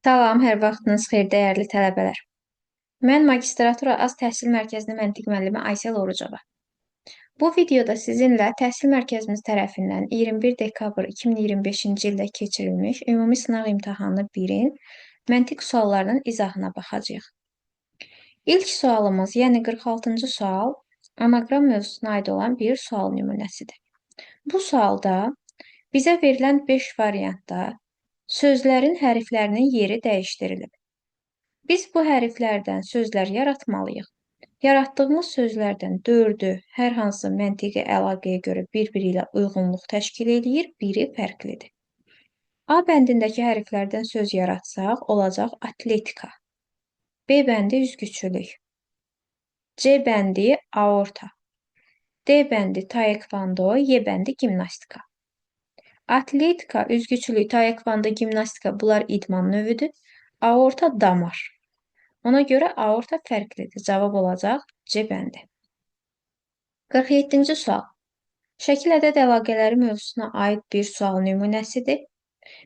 Salam, hər vaxtınız xeyir, dəyərli tələbələr. Mən magistratura az təhsil mərkəzinin məntiq müəllimi Aysel Orucova. Bu videoda sizinlə təhsil mərkəzimiz tərəfindən 21 dekabr 2025-ci ildə keçirilmiş ümumi sınaq imtahanı 1-in məntiq suallarının izahına baxacağıq. İlk sualımız, yəni 46-cı sual, anaqram mövzusuna aid olan bir sual nümunəsidir. Bu sualda bizə verilən 5 variantda sözlərin hərflərinin yeri dəyişdirilib. Biz bu hərflərdən sözlər yaratmalıyıq. Yaratdığımız sözlərdən 4-ü hər hansı məntiqi əlaqəyə görə bir-biri ilə uyğunluq təşkil edir, biri fərqlidir. A bəndindəki hərflərdən söz yaratsaq, olacaq atletika. B bəndi üzgüçülük. C bəndi aorta. D bəndi taekvondo, Y bəndi gimnastika. Atletika, üzgüçülük, taekvondo, gimnastika bunlar idman növüdür. Aorta damar. Ona görə aorta fərqlidir. Cavab olacaq C bəndi. 47-ci sual. Şəkil ədəd əlaqələri mövzusuna aid bir sual nümunəsidir.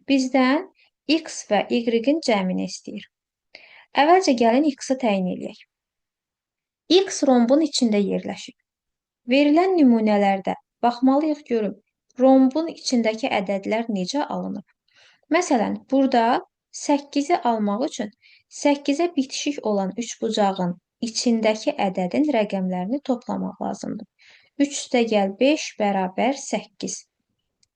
Bizdən X və Y-in cəmini istəyir. Əvvəlcə gəlin X-ı təyin edək. X rombun içində yerləşir. Verilən nümunələrdə baxmalıyıq görüm, rombun içindəki ədədlər necə alınıb. Məsələn, burada 8-i almaq üçün 8-ə bitişik olan üçbucağın içindəki ədədin rəqəmlərini toplamaq lazımdır. 3 + 5 = 8.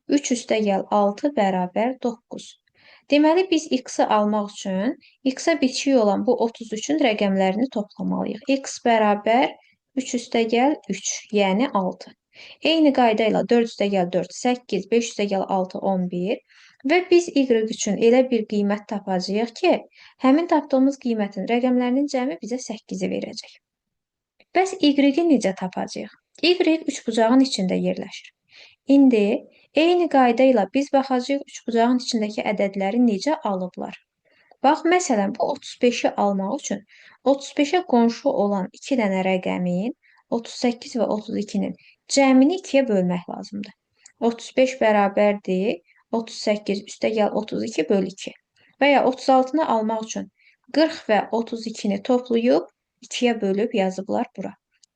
3 + 6 = 9. Deməli, biz x-i almaq üçün x-ə bitişik olan bu 33-ün rəqəmlərini toplamalıyıq. X = 3 + 3, yəni 6. Eyni qayda ilə 4 + 4 = 8, 5 + 6 = 11. Və biz y üçün elə bir qiymət tapacağıq ki, həmin tapdığımız qiymətin rəqəmlərinin cəmi bizə 8-i verəcək. Bəs y-i necə tapacağıq? Y üçbucağın içində yerləşir. İndi eyni qayda ilə biz baxacağıq üçbucağın içindəki ədədləri necə alıblar. Bax, məsələn, bu 35-i almaq üçün 35-ə qonşu olan 2 dənə rəqəmin 38 və 32-nin cəmini 2-yə bölmək lazımdır. 35 bərabərdir 38 + 32 × 2. Və ya 36-nı almaq üçün 40 və 32-ni toplayıb 2-yə bölüb yazıblar bura.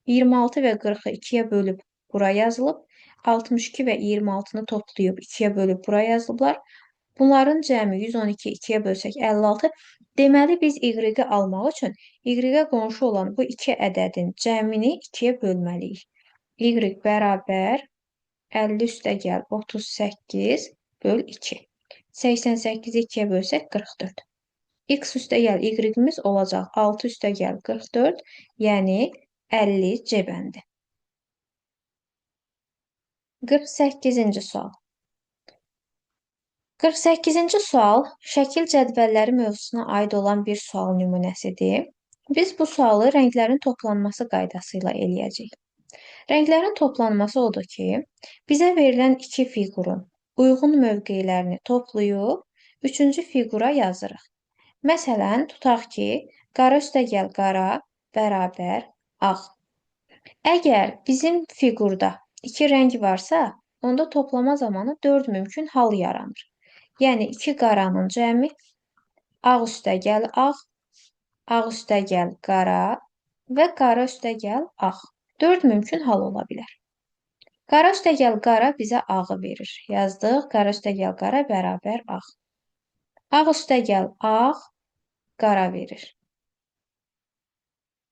26 və 40-ı 2-yə bölüb bura yazılıb. 62 və 26-nı toplayıb 2-yə bölüb bura yazılıblar. Bunların cəmi 112 2-yə bölsək 56. Deməli, biz y-i almaq üçün y-ə qonşu olan bu 2 ədədin cəmini 2-yə bölməliyik. Y = 50 + 38 × 2. 88-i 2-yə bölsək 44. X + y-imiz olacaq 6 + 44, yəni 50 C bəndi. 48-ci sual. 48-ci sual şəkil cədvəlləri mövzusuna aid olan bir sual nümunəsidir. Biz bu sualı rənglərin toplanması qaydası ilə eləyəcəyik. Rənglərin toplanması odur ki, bizə verilən iki fiqurun uyğun mövqelərini toplayıb, üçüncü fiqura yazırıq. Məsələn, tutaq ki, qara + qara = ağ. Əgər bizim fiqurda iki rəng varsa, onda toplama zamanı 4 mümkün hal yaranır. Yəni, 2 qaranın cəmi ağ + ağ, ağ + qara və qara + ağ. 4 mümkün hal ola bilər. Qara + qara bizə ağı verir. Yazdıq, qara + qara = ağ. Ağ + ağ qara verir.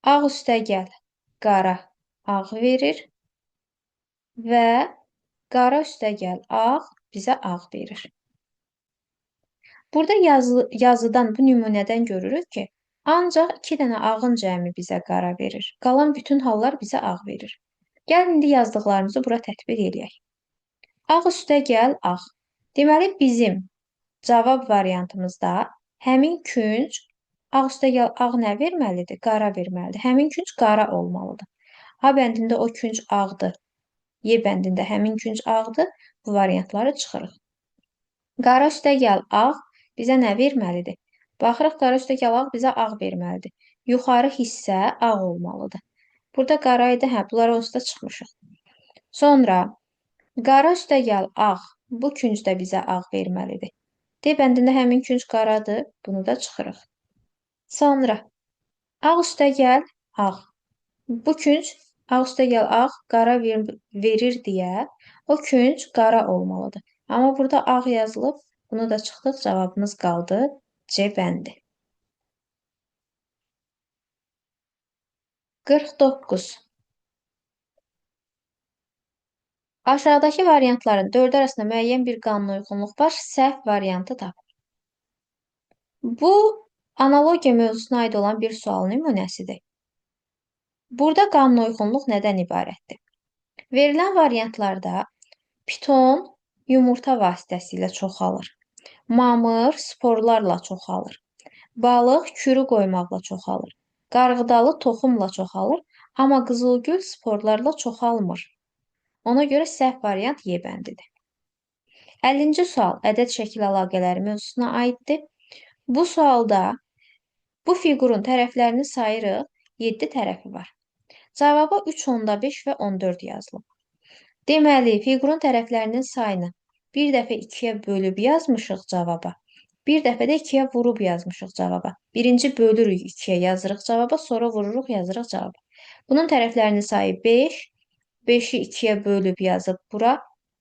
Ağ + qara ağ verir və qara + ağ bizə ağ verir. Burada yazıdan, bu nümunədən görürük ki, ancaq 2 dənə ağın cəmi bizə qara verir. Qalan bütün hallar bizə ağ verir. Gəlin, indi yazdıqlarımızı bura tətbiq edək. Ağ + ağ. Deməli, bizim cavab variantımızda həmin künc ağ + ağ nə verməlidir? Qara verməlidir. Həmin künc qara olmalıdır. A bəndində o künc ağdır. Y bəndində həmin künc ağdır. Bu variantları çıxırıq. Qara + ağ bizə nə verməlidir? Baxırıq, qara + ağ bizə ağ verməlidir. Yuxarı hissə ağ olmalıdır. Burada qara idi, bunlar onsuz da çıxmışıq. Sonra, qara + ağ bu küncdə bizə ağ verməlidir. D bəndində həmin künc qaradır. Bunu da çıxırıq. Sonra ağ üstə gəl ağ. Bu künc ağ üstə gəl ağ qara verir deyə o künc qara olmalıdır. Amma burada ağ yazılıb. Bunu da çıxdıq. Cavabımız qaldı C bəndi. 49. Aşağıdakı variantların 4 arasında müəyyən bir qanuna uyğunluq var. Səhv variantı tap. Bu analogiya mövzusuna aid olan bir sual nümunəsidir. Burada qanuna uyğunluq nədən ibarətdir? Verilən variantlarda piton yumurta vasitəsilə çoxalır. Mamır sporlarla çoxalır. Balıq kürü qoymaqla çoxalır. Qarğıdalı toxumla çoxalır. Amma qızılgül sporlarla çoxalmır. Ona görə səhv variant Y bəndidir. 50-ci sual ədəd şəkil əlaqələri mövzusuna aiddir. Bu sualda bu fiqurun tərəflərini sayırıq. 7 tərəfi var. Cavaba 3, 5 və 14 yazılıb. Deməli, fiqurun tərəflərinin sayını bir dəfə 2-yə bölüb yazmışıq cavaba. Bir dəfə də 2-yə vurub yazmışıq cavaba. Birinci bölürük 2-yə yazırıq cavaba, sonra vururuq yazırıq cavaba. Bunun tərəflərinin sayı 5. 5-i 2-yə bölüb yazıb bura.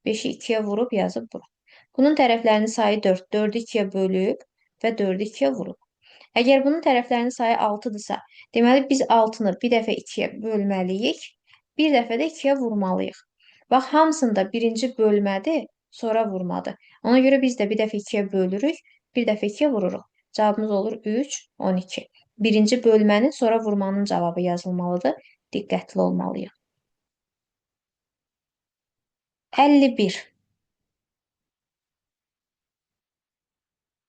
5-i 2-yə vurub yazıb bura. Bunun tərəflərinin sayı 4. 4-ü 2-yə bölüb və 4-ü 2-yə vurub. Əgər bunun tərəflərinin sayı 6-dırsa, deməli biz 6-nı bir dəfə 2-yə bölməliyik, bir dəfə də 2-yə vurmalıyıq. Bax, hamısında birinci bölmədir, sonra vurmadır. Ona görə biz də bir dəfə 2-yə bölürük, bir dəfə 2-yə vururuq. Cavabımız olur 3, 12. Birinci bölmənin, sonra vurmanın cavabı yazılmalıdır. Diqqətli olmalıyıq. 51.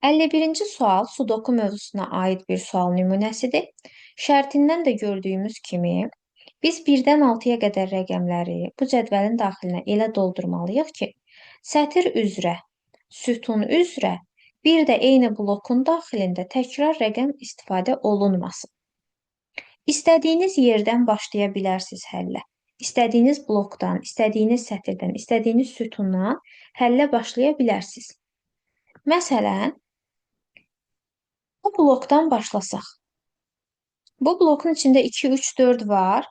51-ci sual sudoku mövzusuna aid bir sual nümunəsidir. Şərtindən də gördüyümüz kimi, biz 1-dən 6-ya qədər rəqəmləri bu cədvəlin daxilinə elə doldurmalıyıq ki, sətir üzrə, sütun üzrə, bir də eyni blokun daxilində təkrar rəqəm istifadə olunmasın. İstədiyiniz yerdən başlaya bilərsiniz həllə. İstədiyiniz blokdan, istədiyiniz sətirdən, istədiyiniz sütundan həllə başlaya bilərsiniz. Məsələn, bu blokdan başlasaq. Bu blokun içində 2, 3, 4 var.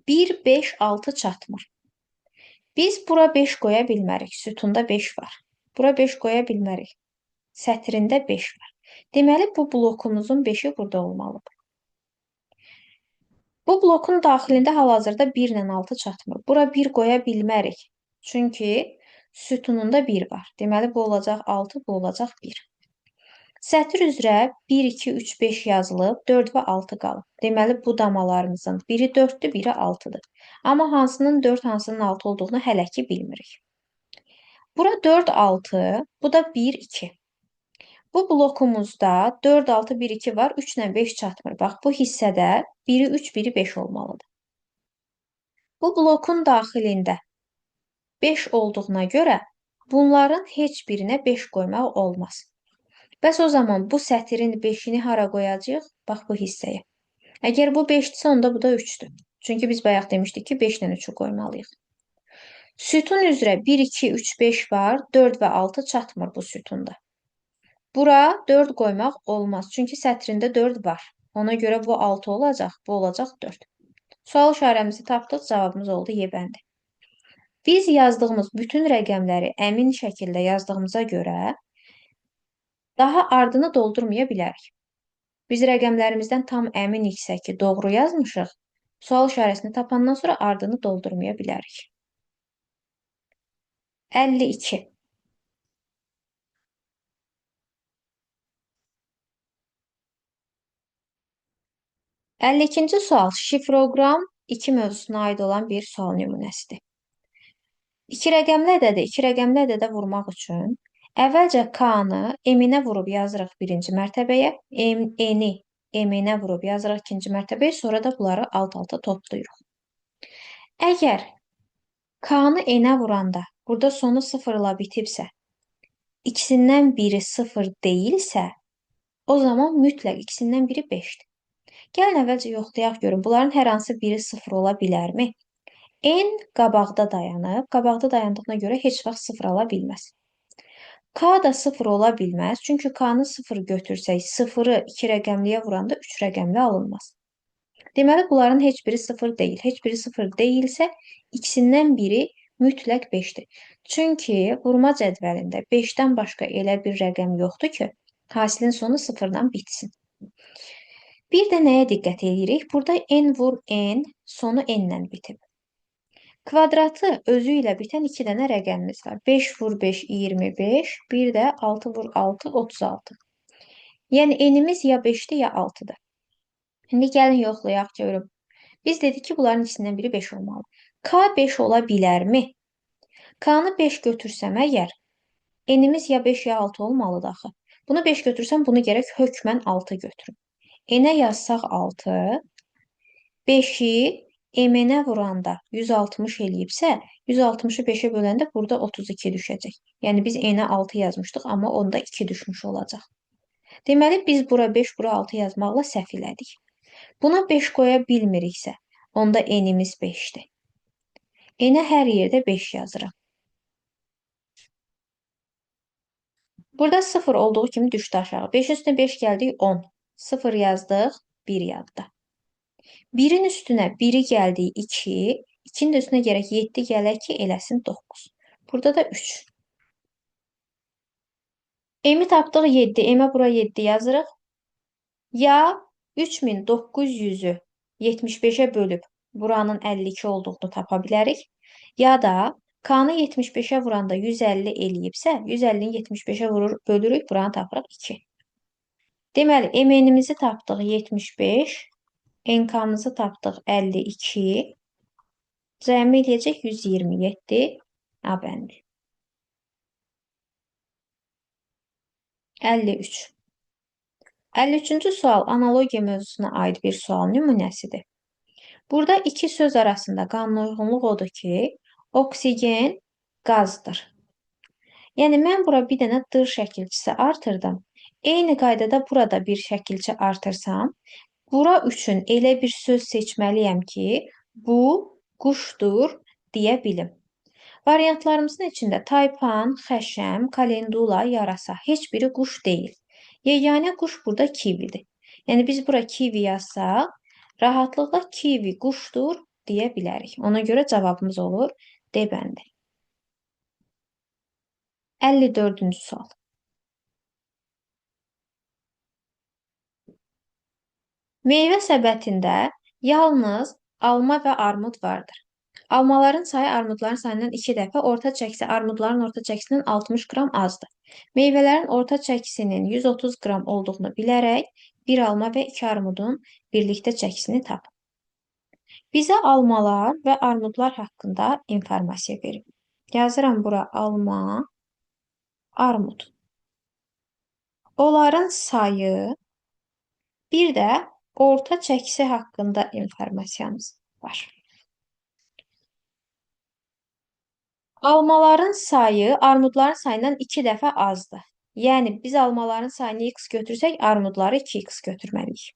1, 5, 6 çatmır. Biz bura 5 qoya bilmərik. Sütunda 5 var. Bura 5 qoya bilmərik. Sətrində 5 var. Deməli, bu blokumuzun 5-i burada olmalıdır. Bu blokun daxilində hal-hazırda 1 ilə 6 çatmır. Bura 1 qoya bilmərik. Çünki sütununda 1 var. Deməli, bu olacaq 6, bu olacaq 1. Sətir üzrə 1, 2, 3, 5 yazılıb, 4 və 6 qalıb. Deməli, bu damalarımızın biri 4-dür, biri 6-dır. Amma hansının 4, hansının 6 olduğunu hələ ki bilmirik. Bura 4, 6, bu da 1, 2. Bu blokumuzda 4, 6, 1, 2 var, 3 ilə 5 çatmır. Bax, bu hissədə biri 3, biri 5 olmalıdır. Bu blokun daxilində 5 olduğuna görə bunların heç birinə 5 qoymaq olmaz. Bəs o zaman bu sətirin 5-ini hara qoyacağıq? Bax, bu hissəyə. Əgər bu 5-dirsə, onda bu da 3-dür. Çünki biz bayaq demişdik ki, 5 ilə 3-ü qoymalıyıq. Sütun üzrə 1, 2, 3, 5 var, 4 və 6 çatmır bu sütunda. Bura 4 qoymaq olmaz, çünki sətrində 4 var. Ona görə bu 6 olacaq, bu olacaq 4. Sual işarəmizi tapdıq, cavabımız oldu Y bəndi. Biz yazdığımız bütün rəqəmləri əmin şəkildə yazdığımıza görə daha ardını doldurmaya bilərik. Biz rəqəmlərimizdən tam əminiksə ki, doğru yazmışıq, sual işarəsini tapandan sonra ardını doldurmaya bilərik. 52. İkinci sual şifroqram 2 mövzusuna aid olan bir sual nümunəsidir. 2 rəqəmli ədədə vurmaq üçün əvvəlcə K-nı M-inə vurub yazırıq birinci mərtəbəyə, N-i M-inə vurub yazırıq ikinci mərtəbəyə, sonra da bunları alt-alta toplayırıq. Əgər K-nı N-ə vuranda burada sonu 0 ilə bitibsə, ikisindən biri 0 deyilsə, o zaman mütləq ikisindən biri 5-dir. Gəlin əvvəlcə yoxlayaq görün, bunların hər hansı biri 0 ola bilərmi? N qabaqda dayanıb, qabaqda dayandığına görə heç vaxt 0 ala bilməz. K da 0 ola bilməz. Çünki K-nı 0 götürsək, 0-ı 2 rəqəmliyə vuranda 3 rəqəmli alınmaz. Deməli, bunların heç biri 0 deyil. Heç biri 0 deyilsə, ikisindən biri mütləq 5-dir. Çünki vurma cədvəlində 5-dən başqa elə bir rəqəm yoxdur ki, hasilin sonu 0-dan bitsin. Bir də nəyə diqqət edirik? Burada n vur n, sonu n-lə bitib. Kvadratı özü ilə bitən 2 dənə rəqəmimiz var. 5 vur 5, 25, bir də 6 vur 6, 36. Yəni, n-imiz ya 5-dir, ya 6-dır. İndi gəlin yoxlayaq, görüm. Biz dedik ki, bunların ikisindən biri 5 olmalı. K 5 ola bilərmi? K-nı 5 götürsəm əgər, n-imiz ya 5 ya 6 olmalıdır axı. Bunu 5 götürsəm, bunu gərək hökmən 6 götürüm. N-ə yazsaq 6, 5-i m-ə vuranda 160 eləyibsə, 160-ı 5-ə böləndə burada 32 düşəcək. Yəni, biz n-ə 6 yazmışdıq, amma onda 2 düşmüş olacaq. Deməli, biz bura 5, bura 6 yazmaqla səhv elədik. Buna 5 qoya bilmiriksə, onda n-imiz 5-dir. N-ə hər yerdə 5 yazırıq. Burada 0 olduğu kimi düşdü aşağı. 5 üstünə 5 gəldik 10. 0 yazdıq, 1 yadda. 1-in üstünə 1-i gəldik 2. 2-nin də üstünə gərək 7 gələk ki, eləsin 9. Burada da 3. M-i tapdıq 7. M-ə bura 7 yazırıq. Ya 3900-ü 75-ə bölüb buranın 52 olduğunu tapa bilərik. Ya da K-nı 75-ə vuranda 150 eləyibsə, 150-ni 75-ə bölürük, buranı tapırıq 2. Deməli, MN-imizi tapdıq 75, NK-mızı tapdıq 52, cəmi eləyəcək 127 A-bəndi. 53. 53-cü sual analogiya mövzusuna aid bir sual nümunəsidir. Burada iki söz arasında qanunauyğunluq odur ki, oksigen qazdır. Yəni, mən bura bir dənə dır şəkilçisi artırdım. Eyni qaydada burada bir şəkilçi artırsam, bura üçün elə bir söz seçməliyəm ki, bu quşdur deyə bilim. Variantlarımızın içində taypan, xəşəm, kalendula, yarasa heç biri quş deyil. Yeganə quş burada kividir. Yəni, biz bura kivi yazsaq, rahatlıqla kivi quşdur deyə bilərik. Ona görə cavabımız olur D bəndi. 54-cü sual. Meyvə səbətində yalnız alma və armud vardır. Almaların sayı armudların sayından 2 dəfə, orta çəkisi armudların orta çəkisindən 60 qram azdır. Meyvələrin orta çəkisinin 130 qram olduğunu bilərək, bir alma və 2 armudun birlikdə çəkisini tap. Bizə almalar və armudlar haqqında informasiya verir. Yazıram bura alma, armud. Onların sayı, bir də orta çəkisi haqqında informasiyamız var. Almaların sayı armudların sayından 2 dəfə azdır. Yəni, biz almaların sayını x götürsək, armudları 2x götürməliyik.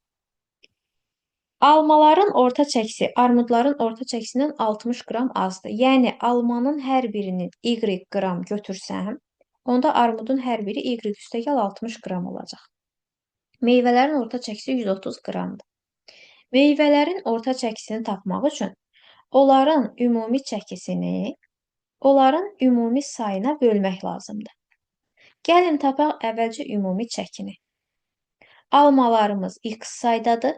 Almaların orta çəkisi armudların orta çəkisindən 60 qram azdır. Yəni, almanın hər birinin y qram götürsəm, onda armudun hər biri y üstəgəl 60 qram olacaq. Meyvələrin orta çəkisi 130 qramdır. Meyvələrin orta çəkisini tapmaq üçün onların ümumi çəkisini onların ümumi sayına bölmək lazımdır. Gəlin tapaq əvvəlcə ümumi çəkini. Almalarımız x saydadır,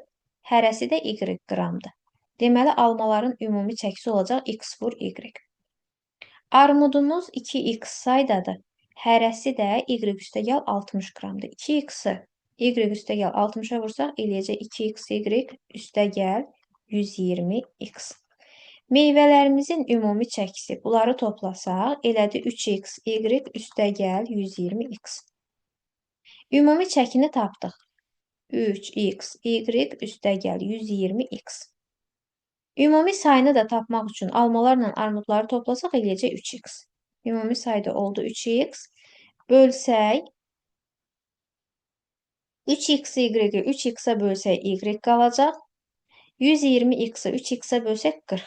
hərəsi də y qramdır. Deməli, almaların ümumi çəkisi olacaq x vur y. Armudumuz 2x saydadır, hərəsi də y üstəgəl 60 qramdır. 2x-i y üstəgəl 60-a vursaq, eləyəcək 2x y üstəgəl 120x. Meyvələrimizin ümumi çəkisi, bunları toplasaq, elədi 3x, y üstəgəl 120x. Ümumi çəkini tapdıq. 3x, y üstəgəl 120x. Ümumi sayını da tapmaq üçün almalarla armudları toplasaq, eləyəcək 3x. Ümumi sayda oldu 3x. Bölsək, 3x-i 3x-a bölsək, y qalacaq. 120x-i 3x-a bölsək, 40.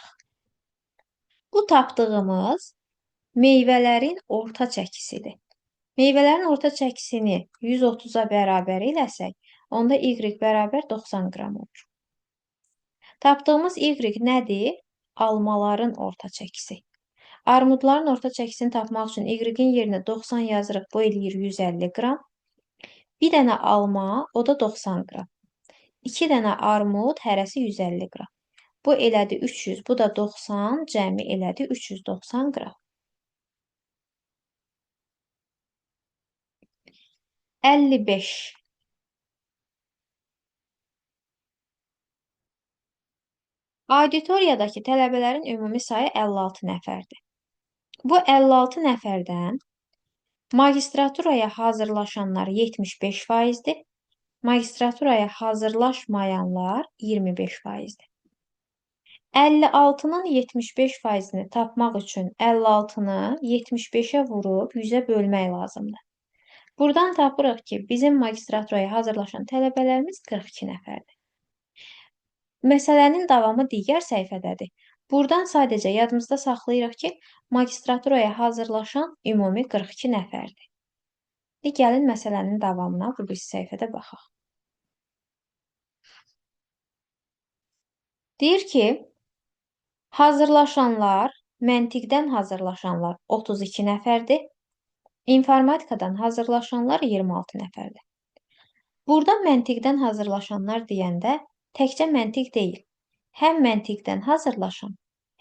Bu tapdığımız meyvələrin orta çəkisidir. Meyvələrin orta çəkisini 130-a bərabər eləsək, onda y bərabər 90 qram olur. Tapdığımız y nədir? Almaların orta çəkisi. Armudların orta çəkisini tapmaq üçün y-in yerinə 90 yazırıq, bu eləyir 150 qram. Bir dənə alma, o da 90 qram. 2 dənə armud, hərəsi 150 qram. Bu elədi 300, bu da 90, cəmi elədi 390 qram. 55. Auditoriyadakı tələbələrin ümumi sayı 56 nəfərdir. Bu 56 nəfərdən magistraturaya hazırlaşanlar 75%-dir. Magistraturaya hazırlaşmayanlar 25%-dir. 56-nın 75%-ni tapmaq üçün 56-nı 75-ə vurub 100-ə bölmək lazımdır. Buradan tapırıq ki, bizim magistraturaya hazırlaşan tələbələrimiz 42 nəfərdir. Məsələnin davamı digər səhifədədir. Buradan sadəcə yadımızda saxlayırıq ki, magistraturaya hazırlaşan ümumi 42 nəfərdir. Gəlin məsələnin davamına bu bir səhifədə baxaq. Deyir ki, hazırlaşanlar, məntiqdən hazırlaşanlar 32 nəfərdir, informatikadan hazırlaşanlar 26 nəfərdir. Burada məntiqdən hazırlaşanlar deyəndə təkcə məntiq deyil, həm məntiqdən hazırlaşan,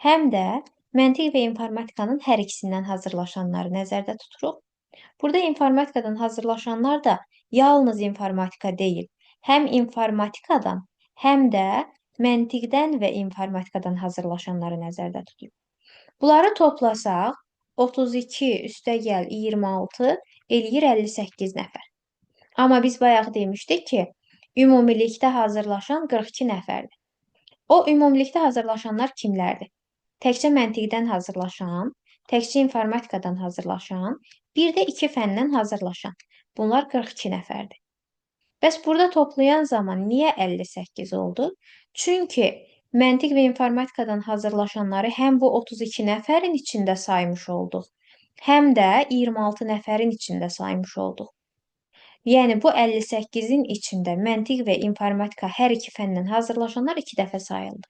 həm də məntiq və informatikanın hər ikisindən hazırlaşanları nəzərdə tuturuq. Burada informatikadan hazırlaşanlar da yalnız informatika deyil, həm informatikadan, həm də məntiqdən və informatikadan hazırlaşanları nəzərdə tuturuq. Bunları toplasaq, 32 üstəgəl 26 eləyir 58 nəfər. Amma biz bayaq demişdik ki, ümumilikdə hazırlaşan 42 nəfərdir. O ümumilikdə hazırlaşanlar kimlərdir? Təkcə məntiqdən hazırlaşan, təkcə informatikadan hazırlaşan, bir də 2 fəndən hazırlaşan. Bunlar 42 nəfərdir. Bəs burada toplayan zaman niyə 58 oldu? Çünki məntiq və informatikadan hazırlaşanları həm bu 32 nəfərin içində saymış olduq, həm də 26 nəfərin içində saymış olduq. Yəni, bu 58-in içində məntiq və informatika hər iki fəndən hazırlaşanlar 2 dəfə sayıldı.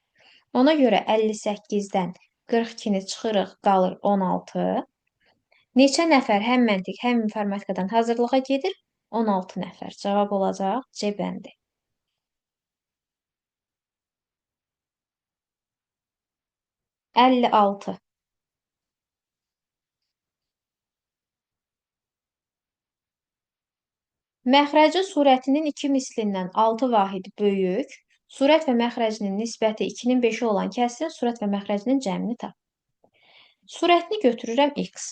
Ona görə 58-dən 42-ni çıxırıq, qalır 16. Neçə nəfər həm məntiq, həm informatikadan hazırlığa gedir? 16 nəfər. Cavab olacaq C bəndi. 56. Məxrəci surətinin 2 mislindən 6 vahid böyük, surət və məxrəcinin nisbəti 2-nin 5-i olan kəsrin surət və məxrəcinin cəmini tap. Surətini götürürəm x.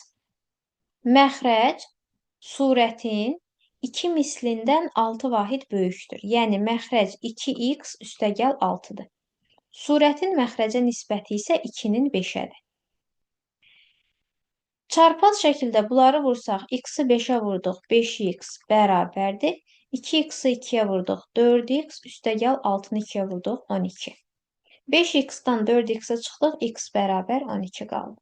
Məxrəc surətin 2 mislindən 6 vahid böyükdür. Yəni, məxrəc 2x üstəgəl 6-dır. Surətin məxrəcə nisbəti isə 2-nin 5-ədir. Çarpaz şəkildə bunları vursaq, x-i 5-ə vurduq, 5x bərabərdir. 2x-i 2-yə vurduq, 4x üstəgəl 6-nı 2-yə vurduq, 12. 5x-dan 4x-ə çıxdıq, x bərabər 12 qaldı.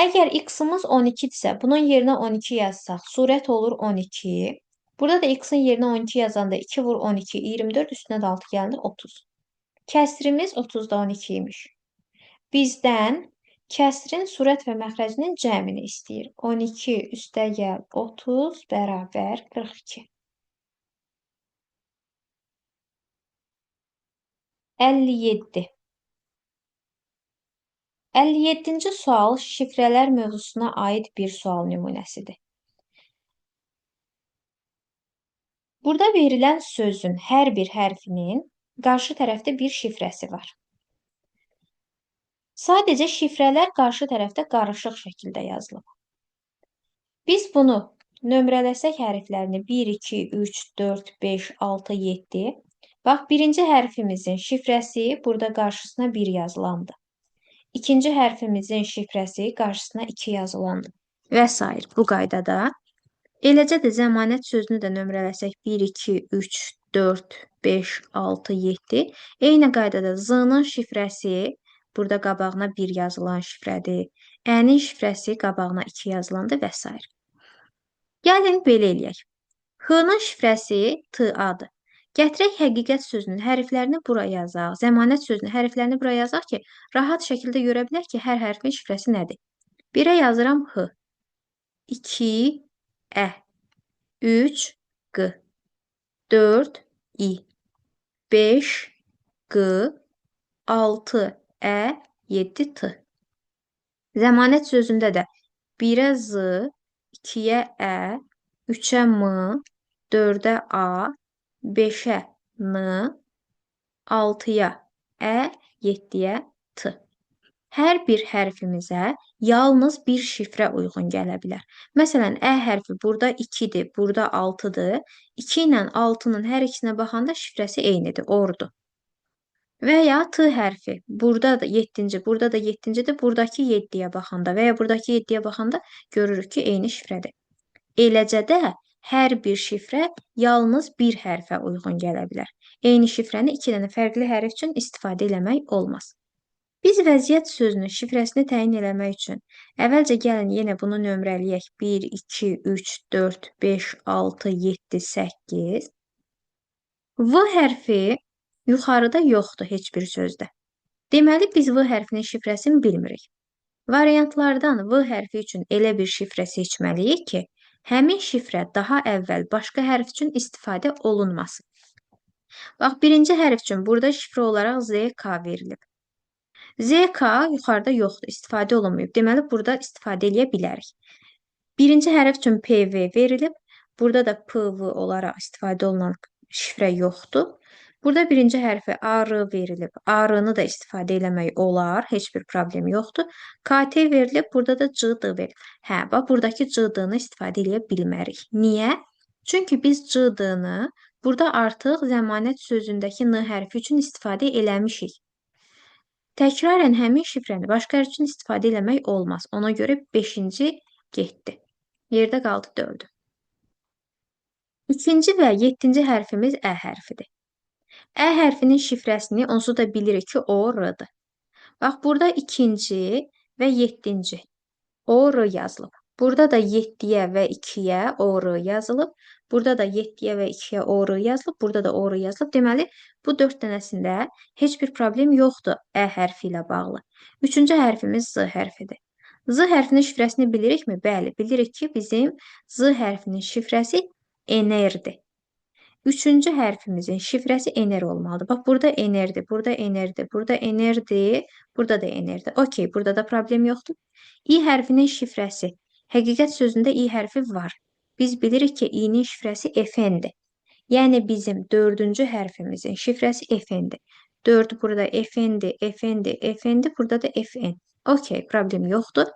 Əgər x-ımız 12-dirsə, bunun yerinə 12 yazsaq, surət olur 12. Burada da x-in yerinə 12 yazanda 2 vur 12, 24, üstünə də 6 gəlir 30. Kəsrimiz 30-da 12 imiş. Bizdən kəsrin surət və məxrəcinin cəmini istəyir. 12 üstəgəl 30 bərabər 42. 57. 57-ci sual şifrələr mövzusuna aid bir sual nümunəsidir. Burada verilən sözün hər bir hərfinin qarşı tərəfdə bir şifrəsi var. Sadəcə şifrələr qarşı tərəfdə qarışıq şəkildə yazılıb. Biz bunu nömrələsək hərflərini 1, 2, 3, 4, 5, 6, 7. Bax, birinci hərfimizin şifrəsi burada qarşısına 1 yazılandır. İkinci hərfimizin şifrəsi qarşısına 2 yazılandır. Və s. bu qaydada. Eləcə də zəmanət sözünü də nömrələsək 1, 2, 3, 4, 5, 6, 7. Eyni qaydada Z-nın şifrəsi burada qabağına 1 yazılan şifrədir. Ə-nin şifrəsi qabağına 2 yazılanda və s. Gəlin belə eləyək. H-nın şifrəsi TA-dır. Gətirək həqiqət sözünün hərflərini bura yazaq. Zəmanət sözünün hərflərini bura yazaq ki, rahat şəkildə görə bilək ki, hər hərfin şifrəsi nədir. 1-ə yazıram H, 2 Ə, 3 Q, 4 İ, 5 Q, 6 Ə, 7 T. Zəmanət sözündə də 1-ə Z, 2-yə Ə, 3-ə M, 4-ə A, 5-ə N, 6-ya Ə, 7-yə T. Hər bir hərfimizə yalnız bir şifrə uyğun gələ bilər. Məsələn, Ə hərfi burada 2-dir, burada 6-dır. 2 ilə 6-nın hər ikisinə baxanda şifrəsi eynidir, ordur. Və ya T hərfi burada da 7-ci, burada da 7-cidir, buradakı 7-yə baxanda və ya buradakı 7-yə baxanda görürük ki, eyni şifrədir. Eləcə də hər bir şifrə yalnız bir hərfə uyğun gələ bilər. Eyni şifrəni 2 dənə fərqli hərf üçün istifadə eləmək olmaz. Biz vəziyyət sözünün şifrəsini təyin eləmək üçün əvvəlcə gəlin yenə bunu nömrələyək. 1, 2, 3, 4, 5, 6, 7, 8. V hərfi yuxarıda yoxdur heç bir sözdə. Deməli, biz V hərfinin şifrəsini bilmirik. Variantlardan V hərfi üçün elə bir şifrə seçməliyik ki, həmin şifrə daha əvvəl başqa hərf üçün istifadə olunmasın. Bax, birinci hərf üçün burada şifrə olaraq ZK verilib. ZK yuxarıda yoxdur, istifadə olunmayıb. Deməli, burada istifadə edə bilərik. Birinci hərf üçün PV verilib. Burada da PV olaraq istifadə olunan şifrə yoxdur. Burada birinci hərfi AR verilib. AR-nı da istifadə eləmək olar, heç bir problem yoxdur. KT verilib, burada da CD verilib. Hə, bax, buradakı CD-nı istifadə edə bilmərik. Niyə? Çünki biz CD-nı burada artıq zəmanət sözündəki N hərfi üçün istifadə eləmişik. Təkrarən həmin şifrəni başqa hərf üçün istifadə eləmək olmaz. Ona görə 5-ci getdi. Yerdə qaldı 4-ü. 2-ci və 7-ci hərfimiz Ə hərfidir. Ə hərfinin şifrəsini onsuz da bilirik ki, o R-dır. Bax, burada 2-ci və 7-ci o R yazılıb. Burada da 7-yə və 2-yə o R yazılıb. Burada da 7-yə və 2-yə o R yazılıb. Burada da o R yazılıb. Deməli, bu 4 dənəsində heç bir problem yoxdur Ə hərfi ilə bağlı. 3-cü hərfimiz Z hərfidir. Z hərfinin şifrəsini bilirikmi? Bəli, bilirik ki, bizim Z hərfinin şifrəsi enerdir. 3-cü hərfimizin şifrəsi ener olmalıdır. Bax, burada enerdir, burada enerdir, burada enerdir, burada da enerdir. Okey, burada da problem yoxdur. İ hərfinin şifrəsi. Həqiqət sözündə İ hərfi var. Biz bilirik ki, İ'nin şifrəsi FN-dir. Yəni, bizim 4-cü hərfimizin şifrəsi FN-dir. 4 burada FN-dir, FN-dir, FN-dir, burada da FN. Okey, problem yoxdur.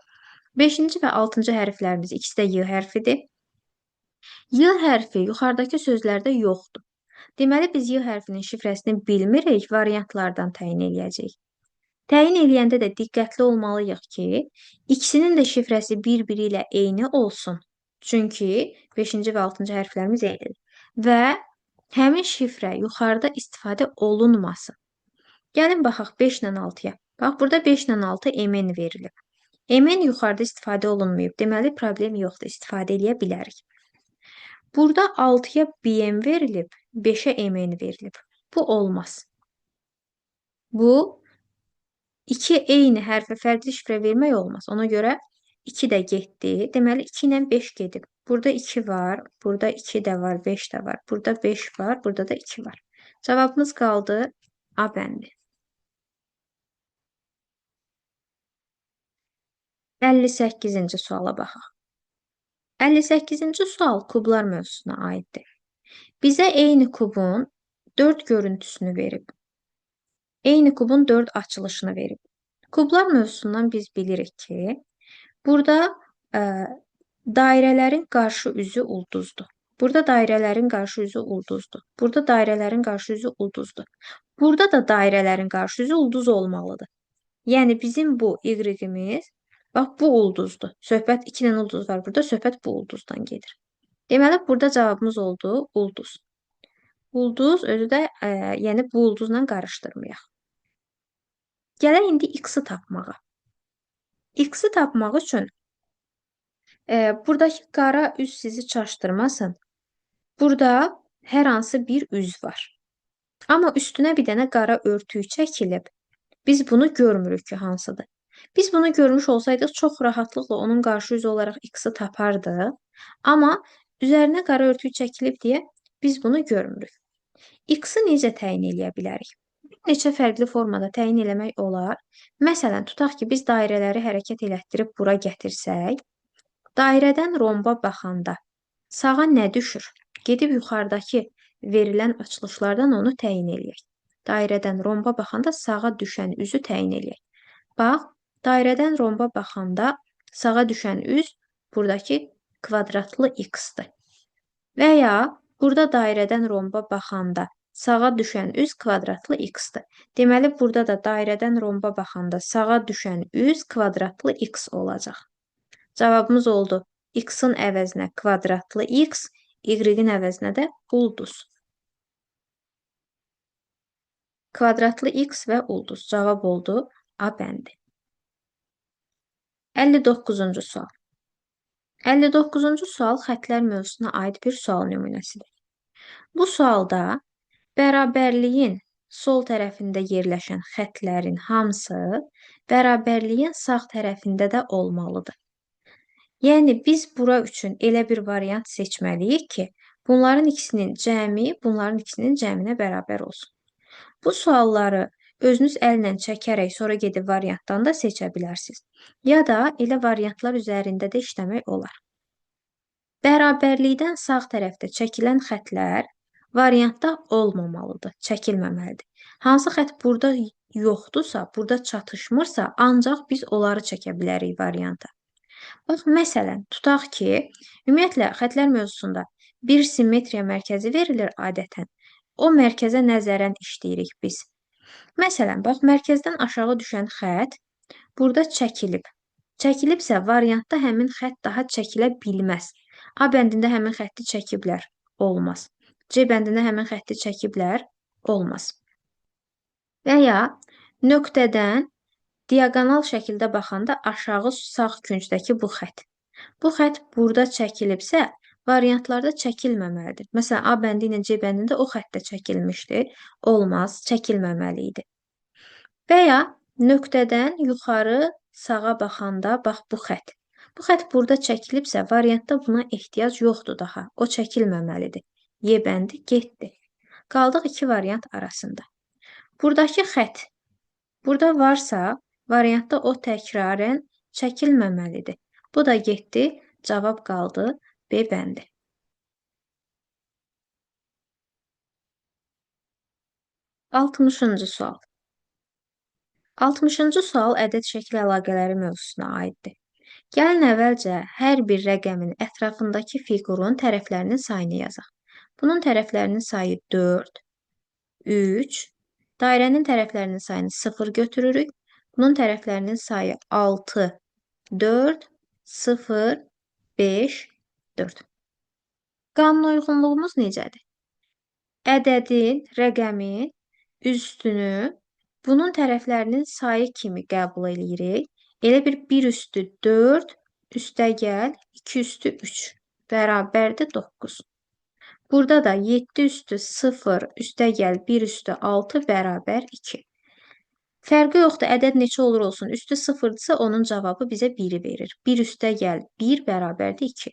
5-ci və 6-cı hərflərimiz ikisi də Y hərfidir. Y hərfi yuxarıdakı sözlərdə yoxdur. Deməli, biz Y hərfinin şifrəsini bilmirik, variantlardan təyin eləyəcəyik. Təyin eləyəndə də diqqətli olmalıyıq ki, ikisinin də şifrəsi bir-biri ilə eyni olsun. Çünki 5-ci və 6-cı hərflərimiz eynidir. Və həmin şifrə yuxarıda istifadə olunmasın. Gəlin, baxaq 5 ilə 6-ya. Bax, burada 5 ilə 6 MN verilib. MN yuxarıda istifadə olunmayıb. Deməli, problem yoxdur, istifadə edə bilərik. Burada 6-ya BM verilib, 5-ə MN verilib. Bu olmaz. Bu, 2 eyni hərfə fərqli şifrə vermək olmaz. Ona görə 2 də getdi. Deməli, 2 ilə 5 gedib. Burada 2 var, burada 2 də var, 5 də var. Burada 5 var, burada da 2 var. Cavabımız qaldı A bəndi. 58-ci suala baxaq. 58-ci sual kublar mövzusuna aiddir. Bizə eyni kubun 4 görüntüsünü verib. Eyni kubun 4 açılışını verib. Kublar mövzusundan biz bilirik ki, burada dairələrin qarşı üzü ulduzdur. Burada dairələrin qarşı üzü ulduzdur. Burada dairələrin qarşı üzü ulduzdur. Burada da dairələrin qarşı üzü ulduz olmalıdır. Yəni, bizim bu Y-imiz, bax, bu ulduzdur. Söhbət 2 dənə ulduz var burada, söhbət bu ulduzdan gedir. Deməli, burada cavabımız oldu ulduz. Ulduz özü də, yəni bu ulduzla qarışdırmayaq. Gələk indi X-i tapmağa. X-i tapmaq üçün buradakı qara üz sizi çaşdırmasın. Burada hər hansı bir üz var. Amma üstünə bir dənə qara örtük çəkilib. Biz bunu görmürük ki, hansıdır. Biz bunu görmüş olsaydıq çox rahatlıqla onun qarşı üzü olaraq x-i tapardıq. Amma üzərinə qara örtük çəkilib deyə biz bunu görmürük. X-i necə təyin edə bilərik? Bir neçə fərqli formada təyin eləmək olar. Məsələn, tutaq ki, biz dairələri hərəkət elətdirib bura gətirsək, dairədən romba baxanda sağa nə düşür? Gedib yuxarıdakı verilən açılışlardan onu təyin eləyək. Dairədən romba baxanda sağa düşən üzü təyin eləyək. Bax, dairədən romba baxanda sağa düşən üz buradakı kvadratlı x-dır. Və ya burada dairədən romba baxanda sağa düşən üz kvadratlı x-dır. Deməli, burada da dairədən romba baxanda sağa düşən üz kvadratlı x olacaq. Cavabımız oldu. X-in əvəzinə kvadratlı x, y-in əvəzinə də ulduz. Kvadratlı x və ulduz. Cavab oldu A bəndi. 59-cu sual. 59-cu sual xətlər mövzusuna aid bir sual nümunəsidir. Bu sualda bərabərliyin sol tərəfində yerləşən xətlərin hamısı bərabərliyin sağ tərəfində də olmalıdır. Yəni, biz bura üçün elə bir variant seçməliyik ki, bunların ikisinin cəminə bərabər olsun. Bu sualları özünüz əllə çəkərək sonra gedib variantdan da seçə bilərsiniz. Ya da elə variantlar üzərində də işləmək olar. Bərabərlikdən sağ tərəfdə çəkilən xətlər variantda olmamalıdır, çəkilməməlidir. Hansı xət burada yoxdursa, burada çatışmırsa, ancaq biz onları çəkə bilərik varianta. Bax, məsələn, tutaq ki, ümumiyyətlə, xətlər mövzusunda bir simmetriya mərkəzi verilir adətən. O mərkəzə nəzərən işləyirik biz. Məsələn, bax, mərkəzdən aşağı düşən xət burada çəkilib. Çəkilibsə, variantda həmin xət daha çəkilə bilməz. A bəndində həmin xətti çəkiblər, olmaz. C bəndində həmin xətti çəkiblər, olmaz. Və ya nöqtədən diaqonal şəkildə baxanda aşağı sağ küncdəki bu xət. Bu xət burada çəkilibsə, variantlarda çəkilməməlidir. Məsələn, A bəndi ilə C bəndində o xəttdə çəkilmişdir. Olmaz, çəkilməməli idi. Və ya nöqtədən yuxarı sağa baxanda, bax bu xət. Bu xət burada çəkilibsə, variantda buna ehtiyac yoxdur daha. O çəkilməməlidir. Y bəndi getdi. Qaldıq iki variant arasında. Buradakı xət burada varsa, variantda o təkrarən çəkilməməlidir. Bu da getdi, cavab qaldı B bəndi. 60-cı sual. 60-cı sual ədəd şəkil əlaqələri mövzusuna aiddir. Gəlin əvvəlcə hər bir rəqəmin ətrafındakı fiqurun tərəflərinin sayını yazaq. Bunun tərəflərinin sayı 4, 3, dairənin tərəflərinin sayını 0 götürürük. Bunun tərəflərinin sayı 6, 4, 0, 5, 4. Qanun uyğunluğumuz necədir? Ədədin, rəqəmin üstünü bunun tərəflərinin sayı kimi qəbul edirik. Elə bir 1 üstü 4, üstəgəl 2 üstü 3 bərabərdir 9. Burada da 7 üstü 0, üstəgəl 1 üstü 6 bərabər 2. Fərqi yoxdur, ədəd neçə olur olsun. Üstü 0-dırsa, onun cavabı bizə 1-i verir. 1 üstəgəl 1 bərabərdir 2.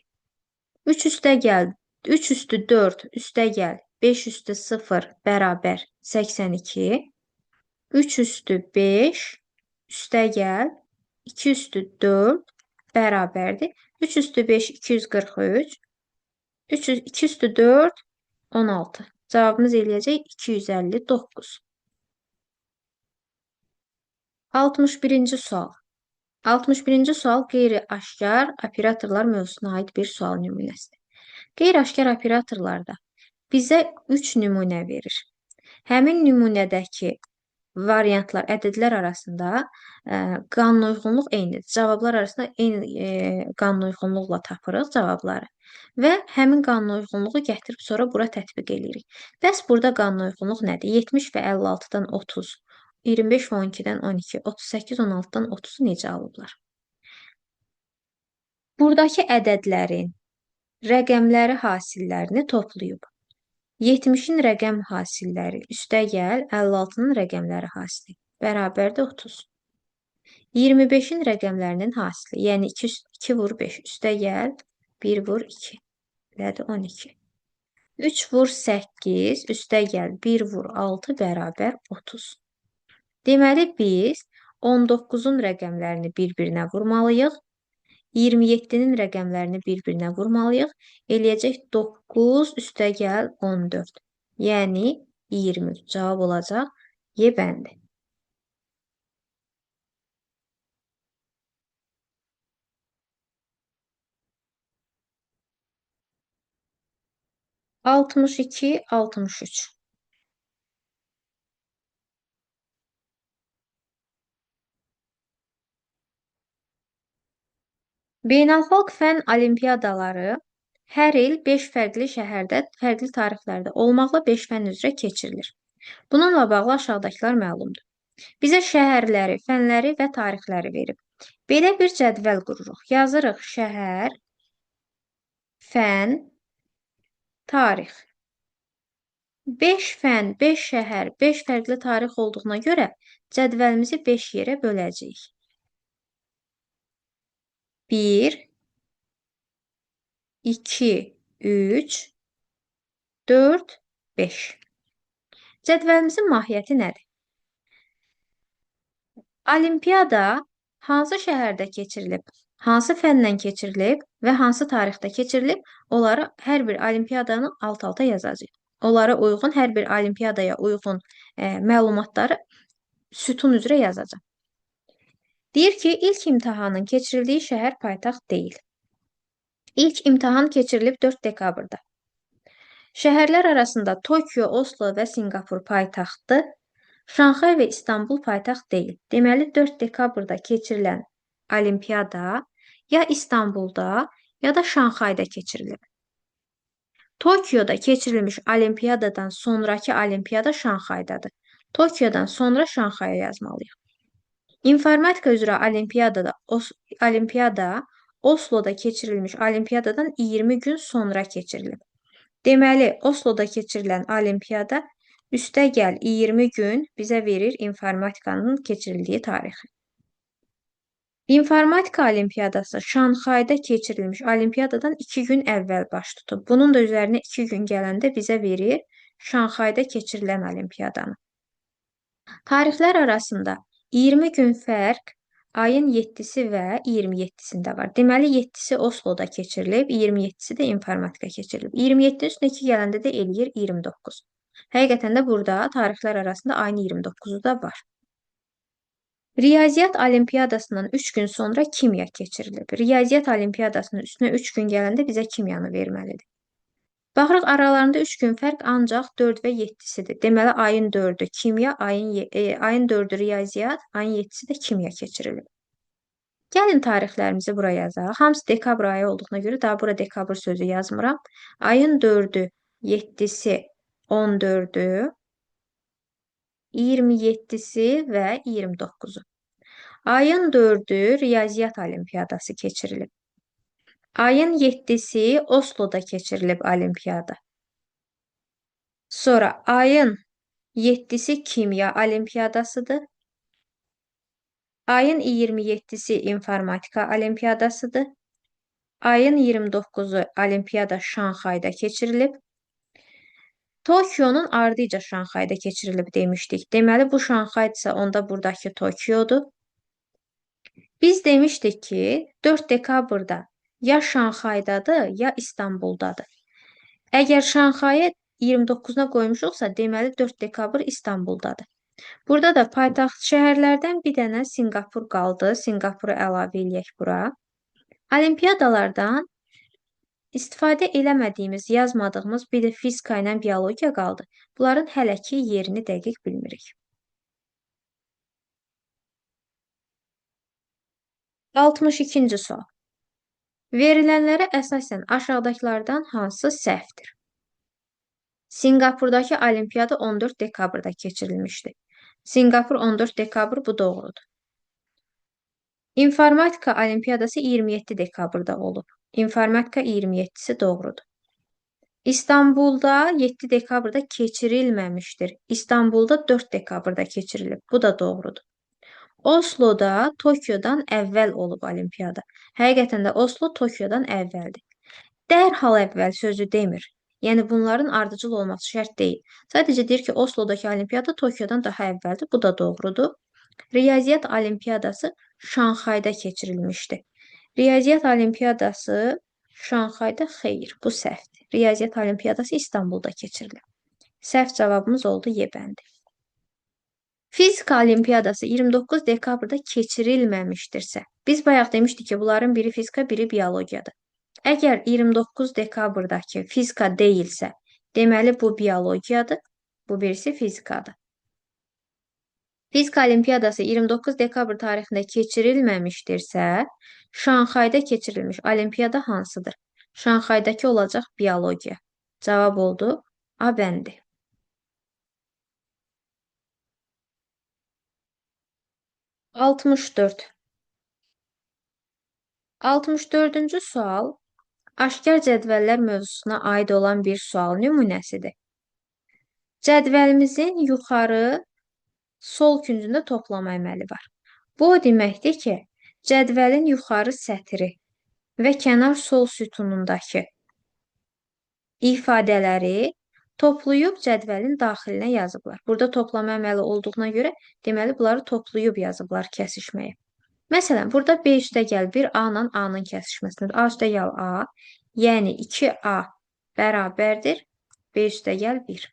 3 üstəgəl 3 üstü 4, üstəgəl 5 üstü 0 bərabər 82. 3 üstü 5, üstəgəl 2 üstü 4 bərabərdir. 3 üstü 5, 243. 2 üstü 4, 16. Cavabımız eləyəcək 259. 61-ci sual. 61-ci sual qeyri-aşkar operatorlar mövzusuna aid bir sual nümunəsidir. Qeyri-aşkar operatorlarda bizə 3 nümunə verir. Həmin nümunədəki variantlar, ədədlər arasında qanun uyğunluq eynidir. Cavablar arasında eyni qanun uyğunluqla tapırıq cavabları və həmin qanun uyğunluğu gətirib sonra bura tətbiq edirik. Bəs burada qanun uyğunluq nədir? 70 və 56-dan 30, 25 və 12-dən 12, 38, 16-dan 30-u necə alıblar? Buradakı ədədlərin rəqəmləri hasillərini toplayıb. 70-in rəqəm hasilləri üstəgəl 56-nın rəqəmləri hasili bərabərdir 30. 25-in rəqəmlərinin hasili, yəni 2 vur 5 üstəgəl 1 vur 2 elədir 12. 3 vur 8 üstəgəl 1 vur 6 bərabər 30. Deməli, biz 19-un rəqəmlərini bir-birinə vurmalıyıq. 27-nin rəqəmlərini bir-birinə vurmalıyıq. Eləyəcək 9 üstəgəl 14. Yəni 20. Cavab olacaq Y bəndi. 62, 63. Beynəlxalq fənn olimpiadaları hər il 5 fərqli şəhərdə, fərqli tarixlərdə olmaqla 5 fənn üzrə keçirilir. Bununla bağlı aşağıdakılar məlumdur. Bizə şəhərləri, fənləri və tarixləri verib. Belə bir cədvəl qururuq. Yazırıq şəhər, fən, tarix. 5 fən, 5 şəhər, 5 fərqli tarix olduğuna görə cədvəlimizi 5 yerə böləcəyik. 1, 2, 3, 4, 5. Cədvəlimizin mahiyyəti nədir? Olimpiada hansı şəhərdə keçirilib, hansı fəndən keçirilib və hansı tarixdə keçirilib, onları hər bir olimpiadanı alt-alta yazacağıq. Onlara uyğun, hər bir olimpiadaya uyğun məlumatları sütun üzrə yazacağım. Deyir ki, ilk imtahanın keçirildiyi şəhər paytaxt deyil. İlk imtahan keçirilib 4 dekabrda. Şəhərlər arasında Tokyo, Oslo və Sinqapur paytaxtdır. Şanxay və İstanbul paytaxt deyil. Deməli, 4 dekabrda keçirilən olimpiada ya İstanbulda, ya da Şanxayda keçirilib. Tokyoda keçirilmiş olimpiadadan sonraki olimpiada Şanxaydadır. Tokyodan sonra Şanxaya yazmalıyıq. İnformatika üzrə olimpiada Osloda keçirilmiş olimpiadadan 20 gün sonra keçirilib. Deməli, Osloda keçirilən olimpiada üstəgəl 20 gün bizə verir informatikanın keçirildiyi tarixi. İnformatika olimpiadası Şanxayda keçirilmiş olimpiadadan 2 gün əvvəl baş tutub. Bunun da üzərinə 2 gün gələndə bizə verir Şanxayda keçirilən olimpiadanı. Tarixlər arasında 20 gün fərq ayın 7-si və 27-sində var. Deməli, 7-si Osloda keçirilib, 27-si də informatika keçirilib. 27-nin üstünə 2 gələndə də eləyir 29. Həqiqətən də burada tarixlər arasında ayın 29-u da var. Riyaziyyat olimpiadasından 3 gün sonra kimya keçirilib. Riyaziyyat olimpiadasının üstünə 3 gün gələndə bizə kimyanı verməlidir. Baxırıq, aralarında 3 gün fərq ancaq 4 və 7-sidir. Deməli, ayın 4-ü kimya, ayın 4-ü riyaziyyat, ayın 7-si də kimya keçirilib. Gəlin tarixlərimizi buraya yazaq. Hamısı dekabr ayı olduğuna görə daha bura dekabr sözü yazmıram. Ayın 4-ü, 7-si, 14-ü, 27-si və 29-u. Ayın 4-ü riyaziyyat olimpiadası keçirilib. Ayın 7-si Osloda keçirilib olimpiada. Sonra ayın 7-si kimya olimpiadasıdır. Ayın 27-si informatika olimpiadasıdır. Ayın 29-u olimpiada Şanxayda keçirilib. Tokionun ardıca Şanxayda keçirilib demişdik. Deməli, bu Şanxaydsa onda buradakı Tokiodur. Biz demişdik ki, 4 dekabrda ya Şanxaydadır, ya İstanbuldadır. Əgər Şanxayı 29-una qoymuşuqsa, deməli 4 dekabr İstanbuldadır. Burada da paytaxt şəhərlərdən bir dənə Sinqapur qaldı. Sinqapuru əlavə eləyək bura. Olimpiadalardan istifadə eləmədiyimiz, yazmadığımız bir də fizika ilə biologiya qaldı. Bunların hələ ki yerini dəqiq bilmirik. 62-ci sual. Verilənlərə əsasən aşağıdakılardan hansı səhvdir? Sinqapurdakı olimpiada 14 dekabrda keçirilmişdi. Sinqapur 14 dekabr, bu doğrudur. İnformatika olimpiyadası 27 dekabrda olub. İnformatika 27-si doğrudur. İstanbulda 7 dekabrda keçirilməmişdir. İstanbulda 4 dekabrda keçirilib. Bu da doğrudur. Osloda Tokyodan əvvəl olub olimpiyada. Həqiqətən də Oslo Tokyodan əvvəldir. Dərhal əvvəl sözü demir. Yəni bunların ardıcıl olması şərt deyil. Sadəcə deyir ki, Oslodakı olimpiyada Tokyodan daha əvvəldir. Bu da doğrudur. Riyaziyyat olimpiyadası Şanxayda keçirilmişdi. Riyaziyyat olimpiyadası Şanxayda xeyr, bu səhvdir. Riyaziyyat olimpiyadası İstanbulda keçirilib. Səhv cavabımız oldu Y bəndi. Fizika olimpiyadası 29 dekabrda keçirilməmişdirsə, biz bayaq demişdik ki, bunların biri fizika, biri biologiyadır. Əgər 29 dekabrdakı fizika deyilsə, deməli bu biologiyadır, bu birisi fizikadır. Fizika olimpiyadası 29 dekabr tarixində keçirilməmişdirsə, Şanxayda keçirilmiş olimpiyada hansıdır? Şanxaydakı olacaq biologiya. Cavab oldu A bəndi. 64. 64-cü sual aşkar cədvəllər mövzusuna aid olan bir sual nümunəsidir. Cədvəlimizin yuxarı sol küncündə toplama əməli var. Bu o deməkdir ki, cədvəlin yuxarı sətri və kənar sol sütunundakı ifadələri toplayıb cədvəlin daxilinə yazıblar. Burada toplama əməli olduğuna görə, deməli, bunları toplayıb yazıblar kəsişməyə. Məsələn, burada B üstəgəl 1 A ilə A-nın kəsişməsidir. A üstəgəl A, yəni 2A bərabərdir B üstəgəl 1.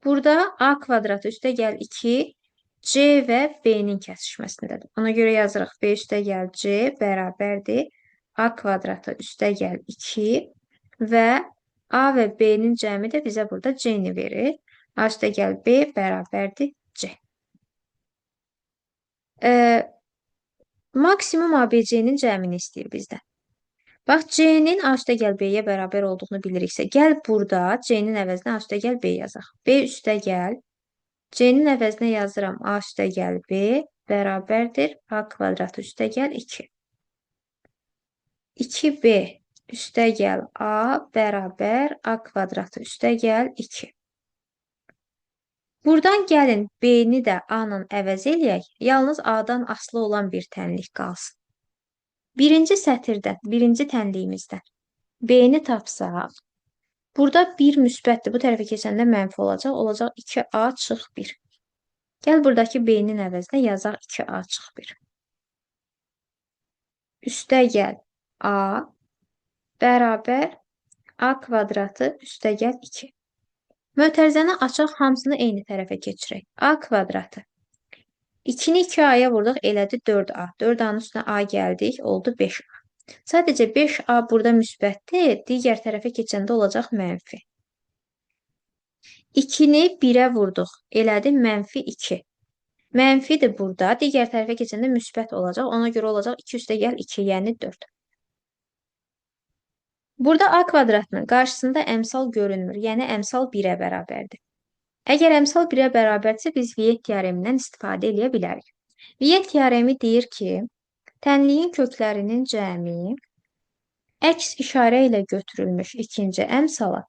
Burada A kvadratı üstəgəl 2 C və B-nin kəsişməsindədir. Ona görə yazırıq B üstəgəl C bərabərdir A kvadratı üstəgəl 2 və A və B-nin cəmi də bizə burada C-ni verir. A üstəgəl B bərabərdir C. Maksimum ABC-nin cəmini istəyir bizdən. Bax, C-nin A üstəgəl B-yə bərabər olduğunu biliriksə, gəl burada C-nin əvəzinə A üstəgəl B yazaq. B üstəgəl C-nin əvəzinə yazıram A üstəgəl B bərabərdir A kvadratı üstəgəl 2. 2B üstəgəl A bərabər A kvadratı üstəgəl 2. Buradan gəlin B-ni də A-la əvəz eləyək, yalnız A-dan asılı olan bir tənlik qalsın. Birinci sətirdən, birinci tənliyimizdən B-ni tapsaq, burada 1 müsbətdir, bu tərəfə keçəndə mənfi olacaq, olacaq 2A çıx 1. Gəl buradakı B-nin əvəzinə yazaq 2A çıx 1. Üstəgəl A bərabər A kvadratı üstəgəl 2. Mötərizəni açaq, hamısını eyni tərəfə keçirək. A kvadratı. 2-ni 2A-ya vurduq, elədi 4A. 4A-nın üstünə A gəldik, oldu 5A. Sadəcə 5A burada müsbətdir, digər tərəfə keçəndə olacaq mənfi. 2-ni 1-ə vurduq, elədi mənfi 2. Mənfidir burada, digər tərəfə keçəndə müsbət olacaq, ona görə olacaq 2 üstəgəl 2, yəni 4. Burada A kvadratının qarşısında əmsal görünmür, yəni əmsal 1-ə bərabərdir. Əgər əmsal 1-ə bərabərdirsə, biz Viet teoremindən istifadə edə bilərik. Viet teoremi deyir ki, tənliyin köklərinin cəmi əks işarə ilə götürülmüş ikinci əmsala,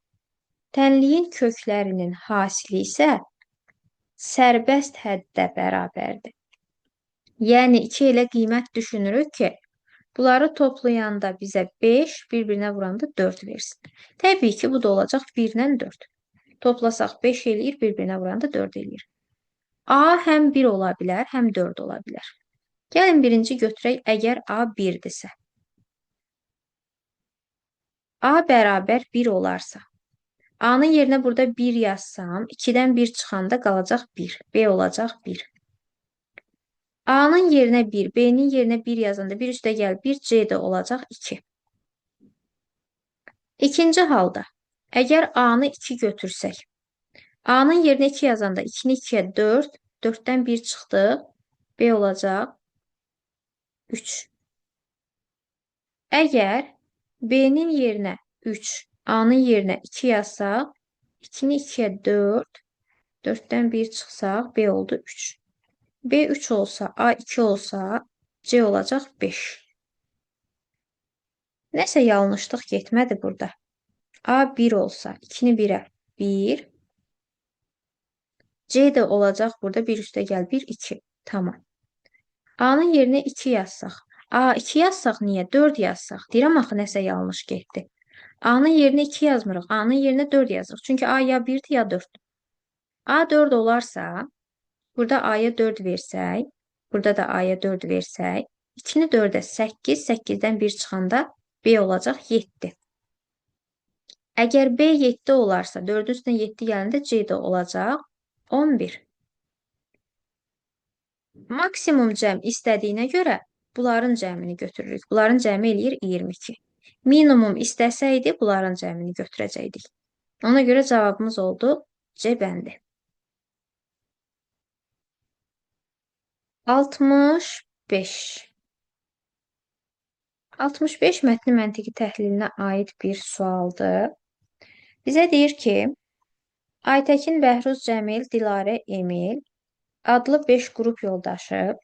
tənliyin köklərinin hasili isə sərbəst həddə bərabərdir. Yəni 2 ilə qiymət düşünürük ki, bunları toplayanda bizə 5, bir-birinə vuranda 4 versin. Təbii ki, bu da olacaq 1 ilə 4. Toplasaq 5 eləyir, bir-birinə vuranda 4 eləyir. A həm 1 ola bilər, həm 4 ola bilər. Gəlin birinci götürək, əgər A 1-dirsə. A bərabər 1 olarsa, A-nın yerinə burada 1 yazsam, 2-dən 1 çıxanda qalacaq 1, B olacaq 1. A-nın yerinə 1, B-nin yerinə 1 yazanda 1 üstəgəl 1, C də olacaq 2. İkinci halda, əgər A-nı 2 götürsək, A-nın yerinə 2 yazanda 2-ni 2-yə 4, 4-dən 1 çıxdı, B olacaq 3. Əgər B-nin yerinə 3, A-nın yerinə 2 yazsaq, 2-ni 2-yə 4, 4-dən 1 çıxsaq, B oldu 3. B 3 olsa, A 2 olsa, C olacaq 5. Nəsə yanlışlıq getmədi burada. A 1 olsa, 2-ni 1-ə 1. C də olacaq burada 1 üstə gəl 1, 2. Tamam. A-nın yerinə 2 yazsaq. A 2 yazsaq niyə? 4 yazsaq. Deyirəm axı nəsə yanlış getdi. A-nın yerinə 2 yazmırıq. A-nın yerinə 4 yazırıq. Çünki A ya 1-dir ya 4-dür. A 4 olarsa, burada A-ya 4 versək, burada da A-ya 4 versək, 2-ni 4-ə 8, 8-dən 1 çıxanda B olacaq 7. Əgər B 7 olarsa, 4-ün üstünə 7 gələndə C də olacaq 11. Maksimum cəm istədiyinə görə bunların cəmini götürürük. Bunların cəmi eləyir 22. Minimum istəsəydi bunların cəmini götürəcəkdik. Ona görə cavabımız oldu C bəndi. 65. 65 mətni məntiqi təhlilinə aid bir sualdır. Bizə deyir ki, Aytəkin, Bəhruz, Cəmil, Dilarə, Emil adlı 5 qrup yoldaşı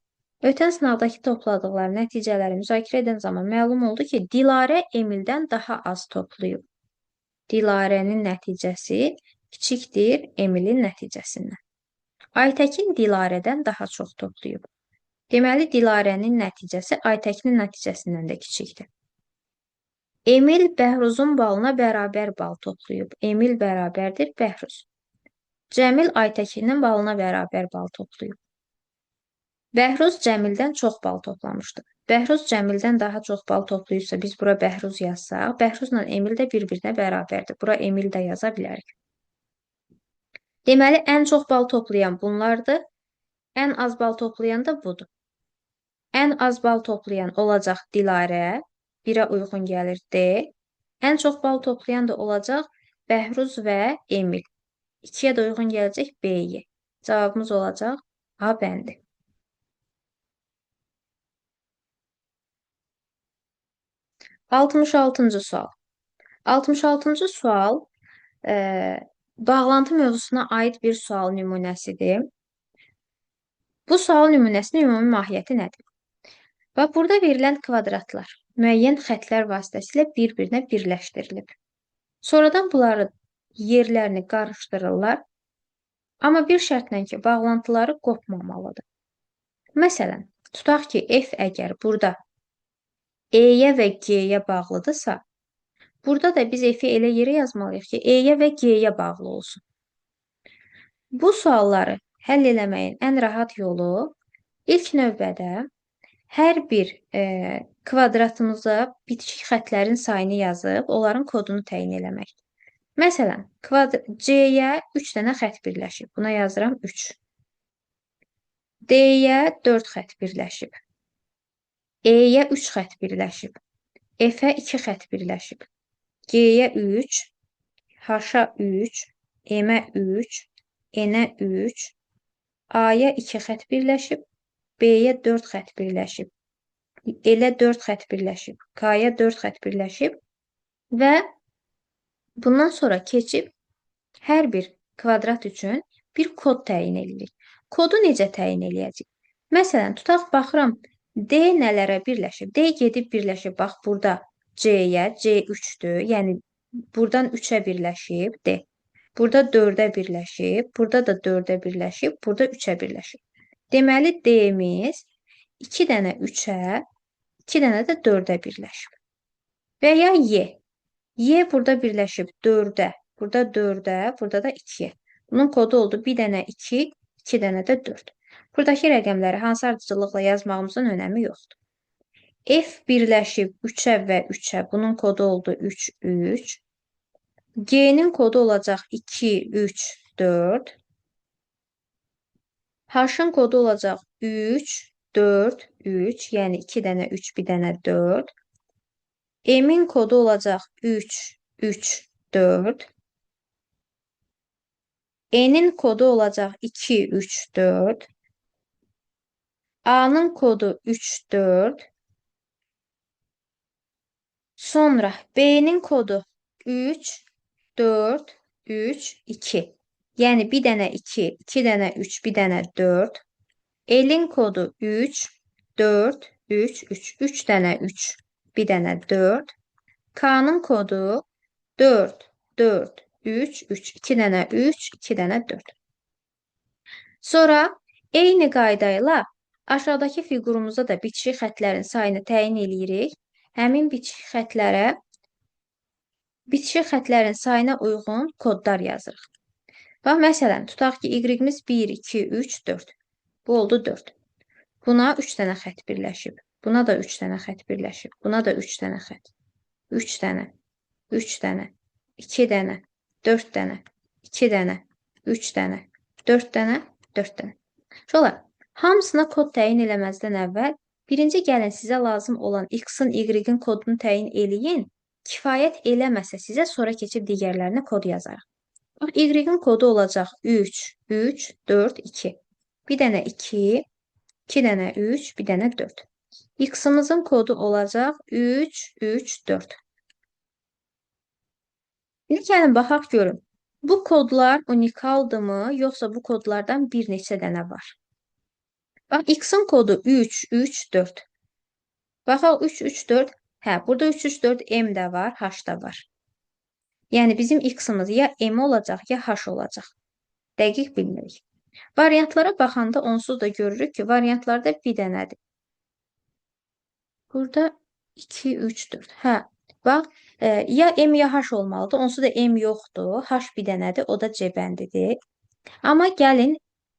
ötən sınavdakı topladıqları nəticələri müzakirə edən zaman məlum oldu ki, Dilarə Emildən daha az toplayıb. Dilarənin nəticəsi kiçikdir Emilin nəticəsindən. Aytəkin Dilarədən daha çox toplayıb. Deməli, Dilarənin nəticəsi Aytəkinin nəticəsindən də kiçikdir. Emil Bəhruzun balına bərabər bal toplayıb. Emil bərabərdir Bəhruz. Cəmil Aytəkinin balına bərabər bal toplayıb. Bəhruz Cəmildən çox bal toplamışdı. Bəhruz Cəmildən daha çox bal toplayırsa, biz bura Bəhruz yazsaq, Bəhruzla Emil də bir-birinə bərabərdir. Bura Emil də yaza bilərik. Deməli, ən çox bal toplayan bunlardır. Ən az bal toplayan da budur. Ən az bal toplayan olacaq Dilarə, 1-ə uyğun gəlir D. Ən çox bal toplayan da olacaq Bəhruz və Emil. 2-yə də uyğun gələcək B-yə. Cavabımız olacaq A bəndi. 66-cı sual. 66-cı sual bağlantı mövzusuna aid bir sual nümunəsidir. Bu sual nümunəsinin ümumi mahiyyəti nədir? Və burada verilən kvadratlar müəyyən xəttlər vasitəsilə bir-birinə birləşdirilib. Sonradan bunların yerlərini qarışdırırlar, amma bir şərtlə ki, bağlantıları qopmamalıdır. Məsələn, tutaq ki, F əgər burada E-yə və G-yə bağlıdırsa, burada da biz F-i elə yerə yazmalıyıq ki, E-yə və G-yə bağlı olsun. Bu sualları həll eləməyin ən rahat yolu ilk növbədə hər bir kvadratımıza bitişik xəttlərin sayını yazıb, onların kodunu təyin eləməkdir. Məsələn, C-yə 3 dənə xətt birləşib. Buna yazıram 3. D-yə 4 xətt birləşib. E-yə 3 xətt birləşib. F-ə 2 xətt birləşib. G-yə 3, H-a 3, M-ə 3, N-ə 3, A-ya 2 xətt birləşib. B-yə 4 xətt birləşib. L-ə 4 xətt birləşib. K-ya 4 xətt birləşib. Və bundan sonra keçib hər bir kvadrat üçün bir kod təyin edirik. Kodu necə təyin eləyəcək? Məsələn, tutaq baxıram, D nələrə birləşib? D gedib birləşib, bax, burada C-yə, C 3-dür, yəni buradan 3-ə birləşib D. Burada 4-ə birləşib, burada da 4-ə birləşib, burada 3-ə birləşib. Deməli, D-miz 2 dənə 3-ə, 2 dənə də 4-ə birləşib. Və ya Y. Y burada birləşib 4-ə, burada 4-ə, burada da 2-yə. Bunun kodu oldu 1 dənə 2, 2 dənə də 4. Buradakı rəqəmləri hansı ardıcıllıqla yazmağımızın önəmi yoxdur. F birləşib 3-ə və 3-ə. Bunun kodu oldu 3, 3. G-nin kodu olacaq 2, 3, 4. H-ın kodu olacaq 3, 4, 3. Yəni 2 dənə 3, 1 dənə 4. M-in kodu olacaq 3, 3, 4. N-in kodu olacaq 2, 3, 4. A-nın kodu 3, 4. Sonra B-nin kodu 3, 4, 3, 2. Yəni bir dənə 2, 2 dənə 3, bir dənə 4. L-in kodu 3, 4, 3, 3. 3 dənə 3, bir dənə 4. K-nın kodu 4, 4, 3, 3. 2 dənə 3, 2 dənə 4. Sonra eyni qayda ilə aşağıdakı fiqurumuzda da bitişik xətlərin sayını təyin edirik. Həmin bitişik xətlərin sayına uyğun kodlar yazırıq. Bax, məsələn, tutaq ki, y-imiz 1, 2, 3, 4. Bu oldu 4. Buna 3 dənə xətt birləşib. Buna da 3 dənə xətt birləşib. Buna da 3 dənə xətt. 3 dənə, 3 dənə, 2 dənə, 4 dənə, 2 dənə, 3 dənə, 4 dənə, 4 dənə. Şolar, hamısına kod təyin eləməzdən əvvəl birinci gəlin sizə lazım olan x-in, y-in kodunu təyin eləyin. Kifayət eləməsə sizə sonra keçib digərlərinə kod yazarıq. Y-in kodu olacaq 3, 3, 4, 2. Bir dənə 2, 2 dənə 3, bir dənə 4. X-imizin kodu olacaq 3, 3, 4. İndi gəlin baxaq görün. Bu kodlar unikaldırmı, yoxsa bu kodlardan bir neçə dənə var? Bax, X-in kodu 3, 3, 4. Baxaq 3, 3, 4. Hə, burada 3, 3, 4 M də var, H da var. Yəni bizim X-imiz ya M olacaq, ya H olacaq. Dəqiq bilmirik. Variantlara baxanda onsuz da görürük ki, variantlarda bir dənədir. Burada 2, 3, 4. Hə, bax, ya M ya H olmalıdır. Onsuz da M yoxdur. H bir dənədir, o da C bəndidir. Amma gəlin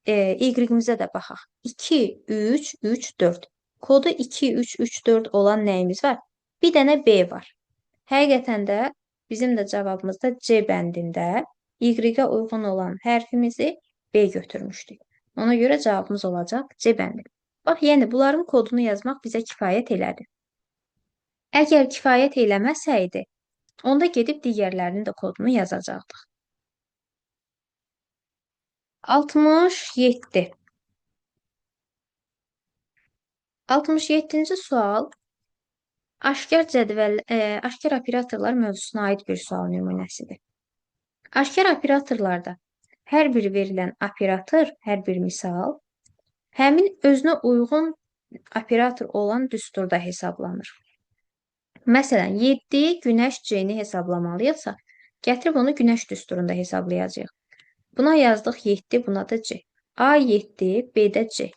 Y-imizə də baxaq. 2, 3, 3, 4. Kodu 2, 3, 3, 4 olan nəyimiz var? Bir dənə B var. Həqiqətən də bizim də cavabımızda C bəndində Y-ə uyğun olan hərfimizi B götürmüşdük. Ona görə cavabımız olacaq C bəndi. Bax, yəni bunların kodunu yazmaq bizə kifayət elədi. Əgər kifayət eləməsəydi, onda gedib digərlərinin də kodunu yazacaqdıq. 67. 67-ci sual aşkar operatorlar mövzusuna aid bir sual nümunəsidir. Aşkar operatorlarda hər bir verilən operator, hər bir misal, həmin özünə uyğun operator olan düsturda hesablanır. Məsələn, 7 günəş C-ni hesablamalıyıqsa, gətirib onu günəş düsturunda hesablayacağıq. Buna yazdıq 7, buna da C. A7, B-də C.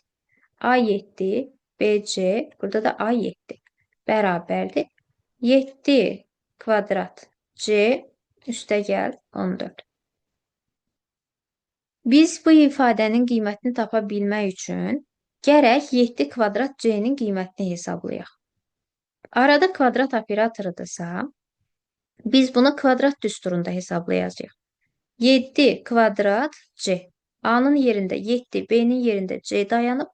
A7, BC, burada da A7 bərabərdir. 7 kvadrat C üstəgəl 14. Biz bu ifadənin qiymətini tapa bilmək üçün gərək 7 kvadrat C-nin qiymətini hesablayaq. Arada kvadrat operatorudursa, biz bunu kvadrat düsturunda hesablayacağıq. 7 kvadrat C. A-nın yerində 7, B-nin yerində C dayanıb.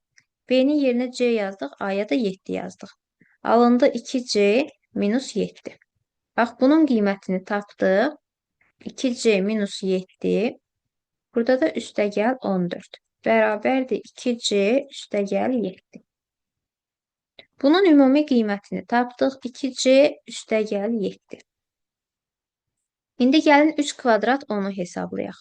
B-nin yerinə C yazdıq, A-ya da 7 yazdıq. Alındı 2C minus 7. Bax, bunun qiymətini tapdıq. 2C minus 7. Burada da üstəgəl 14. Bərabərdir 2C üstəgəl 7. Bunun ümumi qiymətini tapdıq. 2C üstəgəl 7. İndi gəlin 3 kvadrat 10-u hesablayaq.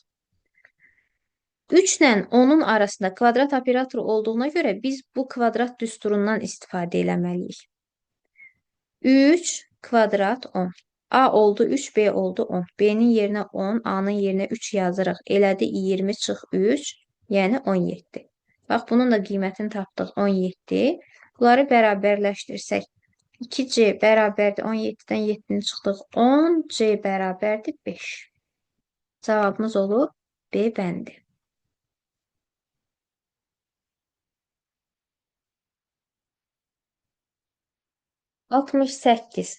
3 ilə 10-un arasında kvadrat operatoru olduğuna görə biz bu kvadrat düsturundan istifadə eləməliyik. 3 kvadrat 10. A oldu 3, B oldu 10. B-nin yerinə 10, A-nın yerinə 3 yazırıq. Elədi 20 çıx 3, yəni 17. Bax, bunun da qiymətini tapdıq 17. Bunları bərabərləşdirsək, 2C bərabərdir 17-dən 7-ni çıxdıq 10, C bərabərdir 5. Cavabımız olur B bəndi. 68.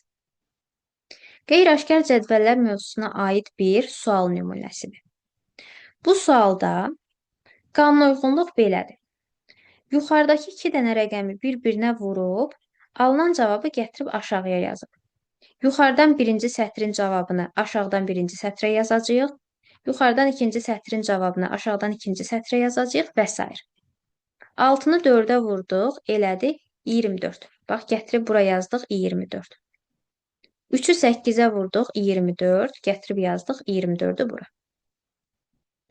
Qeyri-aşkar cədvəllər mövzusuna aid bir sual nümunəsidir. Bu sualda qanunauyğunluq belədir. Yuxarıdakı 2 dənə rəqəmi bir-birinə vurub, alınan cavabı gətirib aşağıya yazıb. Yuxarıdan birinci sətrin cavabını aşağıdan birinci sətrə yazacağıq. Yuxarıdan ikinci sətrin cavabını aşağıdan ikinci sətrə yazacağıq və s. 6-nı 4-ə vurduq, elədi 24. Bax, gətirib bura yazdıq 24. 3-ü 8-ə vurduq 24, gətirib yazdıq 24-ü bura.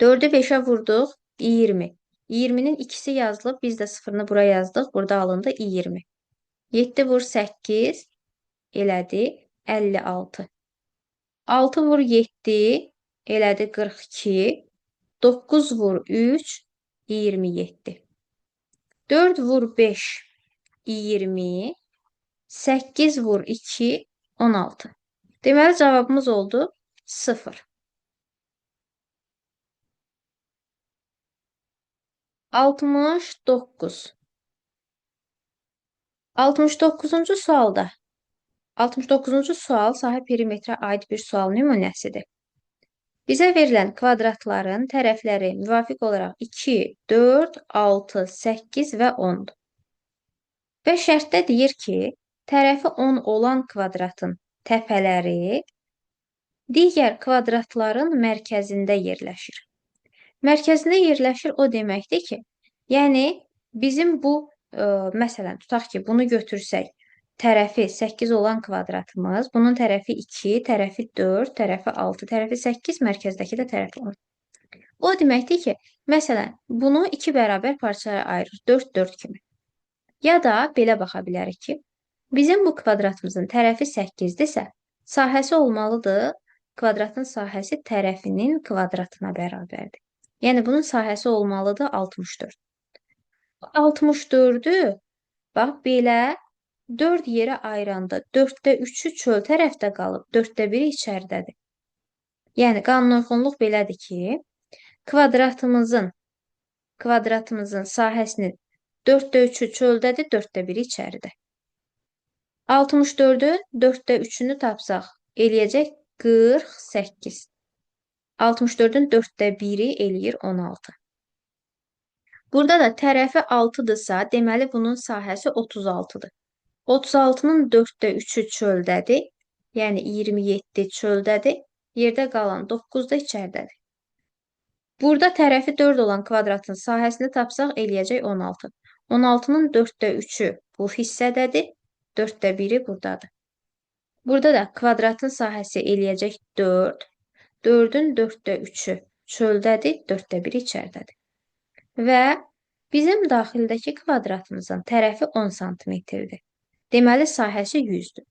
4-ü 5-ə vurduq 20. 20-nin ikisi yazılıb, biz də sıfırını bura yazdıq, burada alındı 20. 7 vur 8 elədi 56. 6 vur 7 elədi 42. 9 vur 3 27. 4 vur 5 20. 8 vur 2 16. Deməli cavabımız oldu 0. 69. 69-cu sualda 69-cu sual sahə perimetrə aid bir sual nümunəsidir. Bizə verilən kvadratların tərəfləri müvafiq olaraq 2, 4, 6, 8 və 10-dur. Və şərtdə deyir ki, tərəfi 10 olan kvadratın təpələri digər kvadratların mərkəzində yerləşir. Mərkəzində yerləşir o deməkdir ki, yəni bizim bu, məsələn, tutaq ki, bunu götürsək, tərəfi 8 olan kvadratımız, bunun tərəfi 2, tərəfi 4, tərəfi 6, tərəfi 8, mərkəzdəki də tərəfi 10. O deməkdir ki, məsələn, bunu 2 bərabər parçaya ayırır, 4, 4 kimi. Ya da belə baxa bilərik ki, bizim bu kvadratımızın tərəfi 8-dirsə, sahəsi olmalıdır, kvadratın sahəsi tərəfinin kvadratına bərabərdir. Yəni, bunun sahəsi olmalıdır 64. 64-ü, bax, belə 4 yerə ayıranda 4-də 3-ü çöl tərəfdə qalıb, 4-də 1-i içəridədir. Yəni, qanunauyğunluq belədir ki, kvadratımızın sahəsinin 4-də 3-ü çöldədir, 4-də 1-i içəridə. 64-ü 4-də 3-ünü tapsaq, eləyəcək 48. 64-ün 4-də 1-i eləyir 16. Burada da tərəfi 6-dırsa, deməli bunun sahəsi 36-dır. 36-nın 4-də 3-ü çöldədir, yəni 27 çöldədir, yerdə qalan 9 da içəridədir. Burada tərəfi 4 olan kvadratın sahəsini tapsaq eləyəcək 16. 16-nın 4-də 3-ü bu hissədədir, 4-də 1-i buradadır. Burada da kvadratın sahəsi eləyəcək 4, 4-ün 4-də 3-ü çöldədir, 4-də 1-i içəridədir. Və bizim daxildəki kvadratımızın tərəfi 10 sm-dir. Deməli, sahəsi 100-dür.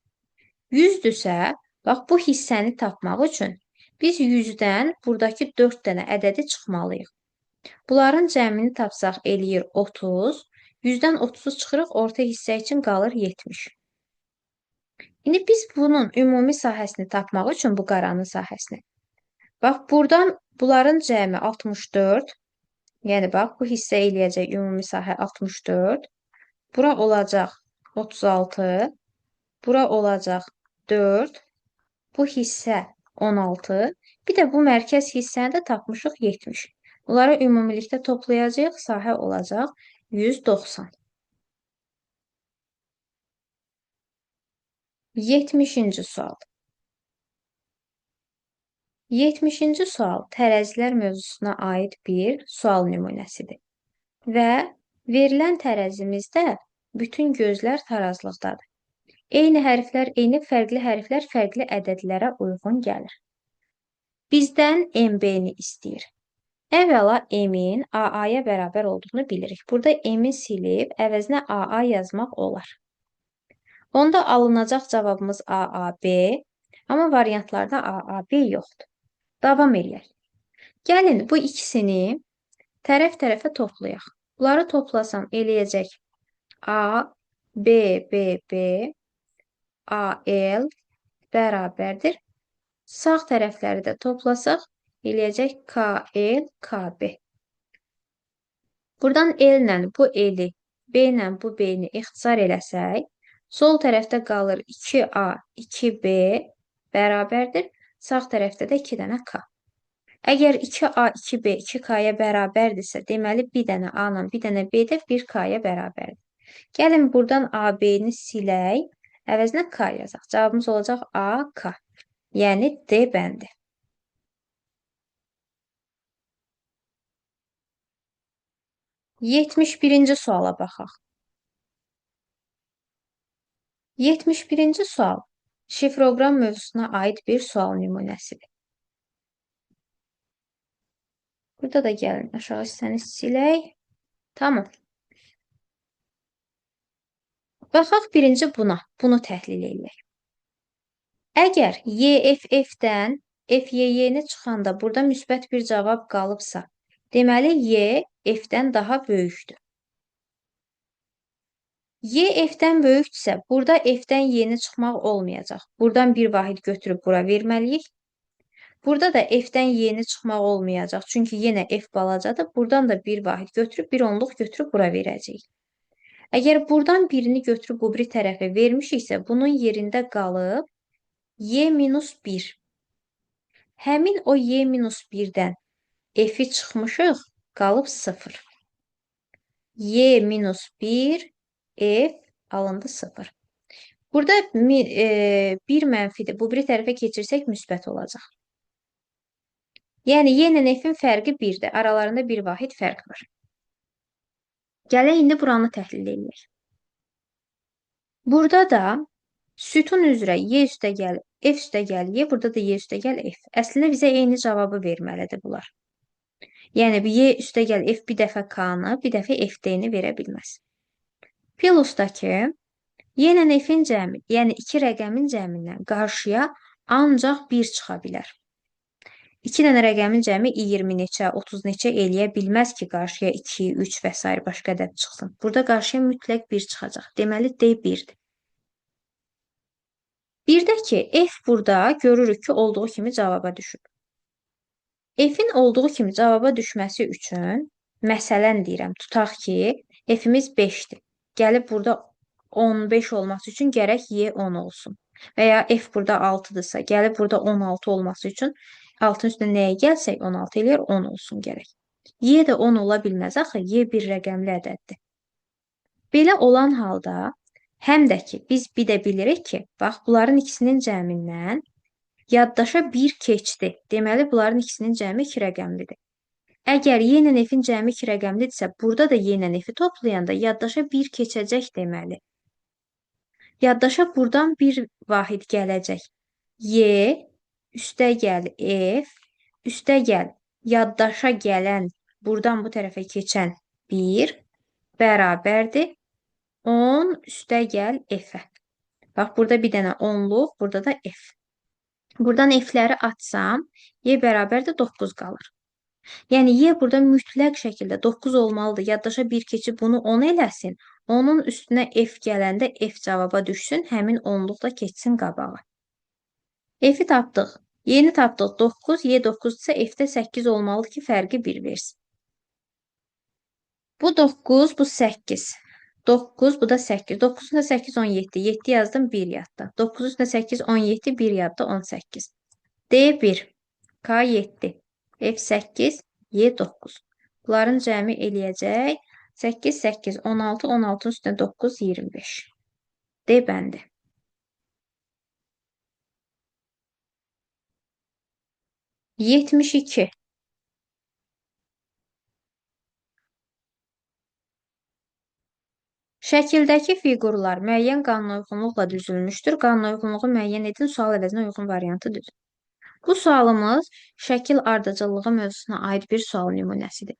100-dürsə, bax, bu hissəni tapmaq üçün biz 100-dən buradakı 4 dənə ədədi çıxmalıyıq. Bunların cəmini tapsaq eləyir 30. 100-dən 30-u çıxırıq, orta hissə üçün qalır 70. İndi biz bunun ümumi sahəsini tapmaq üçün bu qaranın sahəsini. Bax, buradan bunların cəmi 64. Yəni, bax, bu hissə eləyəcək ümumi sahə 64. Bura olacaq 36. Bura olacaq 4. Bu hissə 16. Bir də bu mərkəz hissəni də tapmışıq 70. Bunları ümumilikdə toplayacaq, sahə olacaq 190. 70-ci sual. 70-ci sual tərəzilər mövzusuna aid bir sual nümunəsidir. Və verilən tərəzimizdə bütün gözlər tarazlıqdadır. Eyni hərflər, fərqli hərflər fərqli ədədlərə uyğun gəlir. Bizdən MB-ni istəyir. Əvvəla M-in AA-ya bərabər olduğunu bilirik. Burada M-i silib, əvəzinə AA yazmaq olar. Onda alınacaq cavabımız AAB, amma variantlarda AAB yoxdur. Davam eləyək. Gəlin, bu ikisini tərəf-tərəfə toplayaq. Bunları toplasam eləyəcək A, B, B, B, AL bərabərdir. Sağ tərəfləri də toplasaq eləyəcək KL, KB. Buradan L ilə bu L-i, B ilə bu B-ni ixtisar eləsək, sol tərəfdə qalır 2A, 2B bərabərdir. Sağ tərəfdə də 2 dənə K. Əgər 2A, 2B, 2K-ya bərabərdirsə, deməli bir dənə A ilə bir dənə B də 1K-ya bərabərdir. Gəlin, buradan AB-ni silək, əvəzinə K yazaq. Cavabımız olacaq AK, yəni D bəndi. 71-ci suala baxaq. 71-ci sual şifroqram mövzusuna aid bir sual nümunəsidir. Burada da gəlin, aşağı hissəni silək. Tamam. Baxaq birinci buna. Bunu təhlil edək. Əgər YFF-dən FYY-ni çıxanda burada müsbət bir cavab qalıbsa, deməli Y F-dən daha böyükdür. Y F-dən böyükdürsə, burada F-dən Y-ni çıxmaq olmayacaq. Buradan bir vahid götürüb bura verməliyik. Burada da F-dən Y-ni çıxmaq olmayacaq. Çünki yenə F balacadır. Buradan da bir vahid götürüb, bir onluq götürüb bura verəcəyik. Əgər buradan birini götürüb bu biri tərəfə vermişiksə, bunun yerində qalıb Y-1. Həmin o Y-1-dən F-i çıxmışıq, qalıb 0. Y-1 F alındı 0. Burada bir mənfidir. Bu biri tərəfə keçirsək müsbət olacaq. Yəni, Y ilə F-in fərqi 1-dir. Aralarında bir vahid fərq var. Gələk, indi buranı təhlil edək. Burada da sütun üzrə Y üstəgəl, F üstəgəl Y, burada da Y üstəgəl F. Əslində bizə eyni cavabı verməlidir bunlar. Yəni, Y üstəgəl F bir dəfə K-nı, bir dəfə F-deyini verə bilməz. Plusdakı Y ilə F-in cəmi, yəni 2 rəqəmin cəmindən qarşıya ancaq 1 çıxa bilər. 2 dənə rəqəmin cəmi 20 neçə, 30 neçə eləyə bilməz ki, qarşıya 2, 3 və s. başqa ədəd çıxsın. Burada qarşıya mütləq 1 çıxacaq. Deməli, D 1-dir. Bir də ki, F burada görürük ki, olduğu kimi cavaba düşüb. F-in olduğu kimi cavaba düşməsi üçün, məsələn deyirəm, tutaq ki, F-imiz 5-dir. Gəlib burada 15 olması üçün gərək Y 10 olsun. Və ya F burada 6-dırsa, gəlib burada 16 olması üçün 6-ın üstünə nəyə gəlsək 16 eləyər, 10 olsun gərək. Y də 10 ola bilməz, axı Y bir rəqəmli ədəddir. Belə olan halda, həm də ki, biz bir də bilirik ki, bax, bunların ikisinin cəmindən yaddaşa 1 keçdi. Deməli, bunların ikisinin cəmi 2 rəqəmlidir. Əgər Y ilə F-in cəmi 2 rəqəmlidirsə, burada da Y ilə F-i toplayanda yaddaşa 1 keçəcək deməli. Yaddaşa buradan bir vahid gələcək. Y üstəgəl F, üstəgəl yaddaşa gələn, buradan bu tərəfə keçən 1 bərabərdir 10 üstəgəl F-ə. Bax, burada bir dənə 10-luq, burada da F. Buradan F-ləri atsam, Y bərabərdir 9 qalır. Yəni, Y burada mütləq şəkildə 9 olmalıdır. Yaddaşa 1 keçib bunu 10 eləsin. Onun üstünə F gələndə F cavaba düşsün, həmin 10-luqla keçsin qabağa. F-i tapdıq. Y-ni tapdıq 9, Y 9-dırsa F-də 8 olmalıdır ki, fərqi 1 versin. Bu 9, bu 8. 9, bu da 8. 9 üstə 8, 17. 7 yazdım, 1 yadda. 9 üstə 8, 17, 1 yadda, 18. D 1, K 7, F 8, Y 9. Bunların cəmi eləyəcək 8, 8, 16, 16 üstə 9, 25. D bəndi. Yetmiş iki. Şəkildəki fiqurlar müəyyən qanunauyğunluqla düzülmüşdür. Qanunauyğunluğu müəyyən edin, sual əvəzinə uyğun variantı düzün. Bu sualımız şəkil ardıcıllığı mövzusuna aid bir sual nümunəsidir.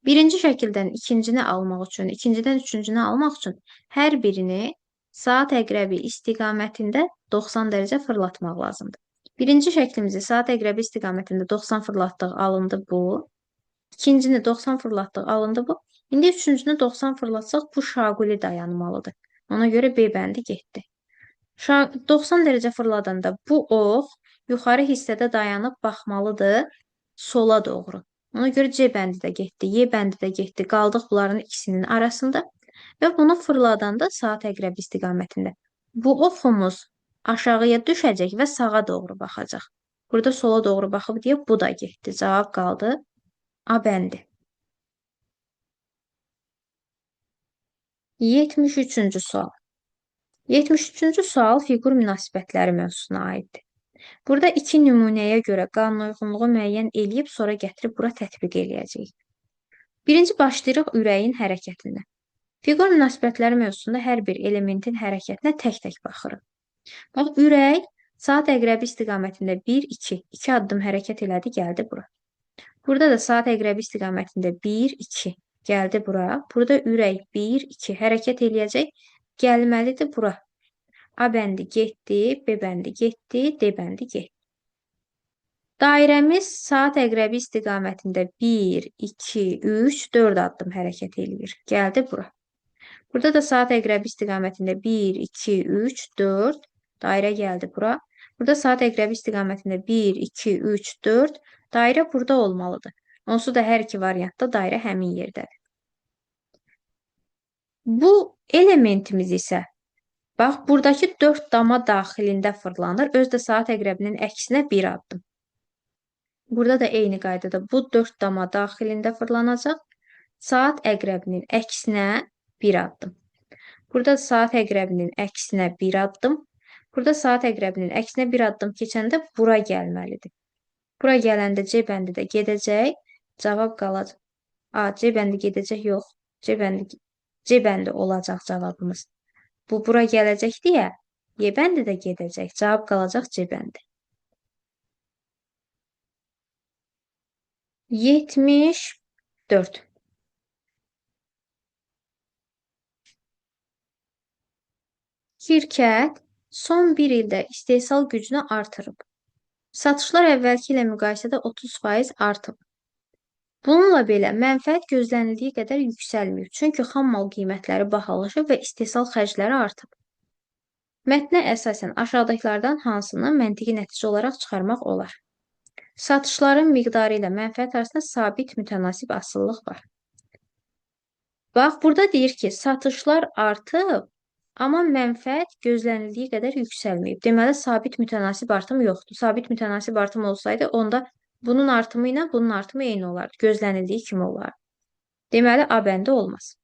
Birinci şəkildən ikincini almaq üçün, ikincidən üçüncünü almaq üçün hər birini saat əqrəbi istiqamətində 90 dərəcə fırlatmaq lazımdır. Birinci şəklimizi saat əqrəbi istiqamətində 90 fırlatdıq, alındı bu. İkincini 90 fırlatdıq, alındı bu. İndi üçüncünü 90 fırlatsaq, bu şaquli dayanmalıdır. Ona görə B bəndi getdi. 90 dərəcə fırladanda bu ox yuxarı hissədə dayanıb baxmalıdır sola doğru. Ona görə C bəndi də getdi, Y bəndi də getdi. Qaldıq bunların ikisinin arasında və bunu fırladanda saat əqrəbi istiqamətində. Bu oxumuz aşağıya düşəcək və sağa doğru baxacaq. Burada sola doğru baxıb deyə bu da getdi. Cavab qaldı A bəndi. 73-cü sual. 73-cü sual fiqur münasibətləri mövzusuna aiddir. Burada iki nümunəyə görə qanunauyğunluğu müəyyən eləyib, sonra gətirib bura tətbiq eləyəcəyik. Birinci başlayırıq ürəyin hərəkətinə. Fiqur münasibətləri mövzusunda hər bir elementin hərəkətinə tək-tək baxırıq. Bax, ürək saat əqrəbi istiqamətində 1, 2, 2 addım hərəkət elədi, gəldi bura. Burada da saat əqrəbi istiqamətində 1, 2 gəldi bura. Burada ürək 1, 2 hərəkət eləyəcək, gəlməlidir bura. A bəndi getdi, B bəndi getdi, D bəndi getdi. Dairəmiz saat əqrəbi istiqamətində 1, 2, 3, 4 addım hərəkət eləyir. Gəldi bura. Burada da saat əqrəbi istiqamətində 1, 2, 3, 4 dairə gəldi bura. Burada saat əqrəbi istiqamətində 1, 2, 3, 4 dairə burada olmalıdır. Onsuz da hər iki variantda dairə həmin yerdədir. Bu elementimiz isə bax, buradakı 4 dama daxilində fırlanır. Öz də saat əqrəbinin əksinə 1 addım. Burada da eyni qaydada bu 4 dama daxilində fırlanacaq. Saat əqrəbinin əksinə 1 addım. Burada saat əqrəbinin əksinə 1 addım. Burada saat əqrəbinin əksinə 1 addım keçəndə bura gəlməlidir. Bura gələndə C bəndi də gedəcək. Cavab qalacaq. A, C bəndi gedəcək, yox. C bəndi olacaq cavabımız. Bu bura gələcək deyə Y bəndi də gedəcək. Cavab qalacaq C bəndi. 74. Şirkət son bir ildə istehsal gücünü artırıb. Satışlar əvvəlki ilə müqayisədə 30% artıb. Bununla belə mənfəət gözlənildiyi qədər yüksəlməyib, çünki xam mal qiymətləri bahalaşıb və istehsal xərcləri artıb. Mətnə əsasən aşağıdakılardan hansını məntiqi nəticə olaraq çıxarmaq olar? Satışların miqdarı ilə mənfəət arasında sabit mütənasib asıllıq var. Bax, burada deyir ki, satışlar artıb, amma mənfəət gözlənildiyi qədər yüksəlməyib. Deməli, sabit mütənasib artım yoxdur. Sabit mütənasib artım olsaydı, onda bunun artımı ilə bunun artımı eyni olardı. Gözlənildiyi kimi olardı. Deməli, A bəndi olmaz.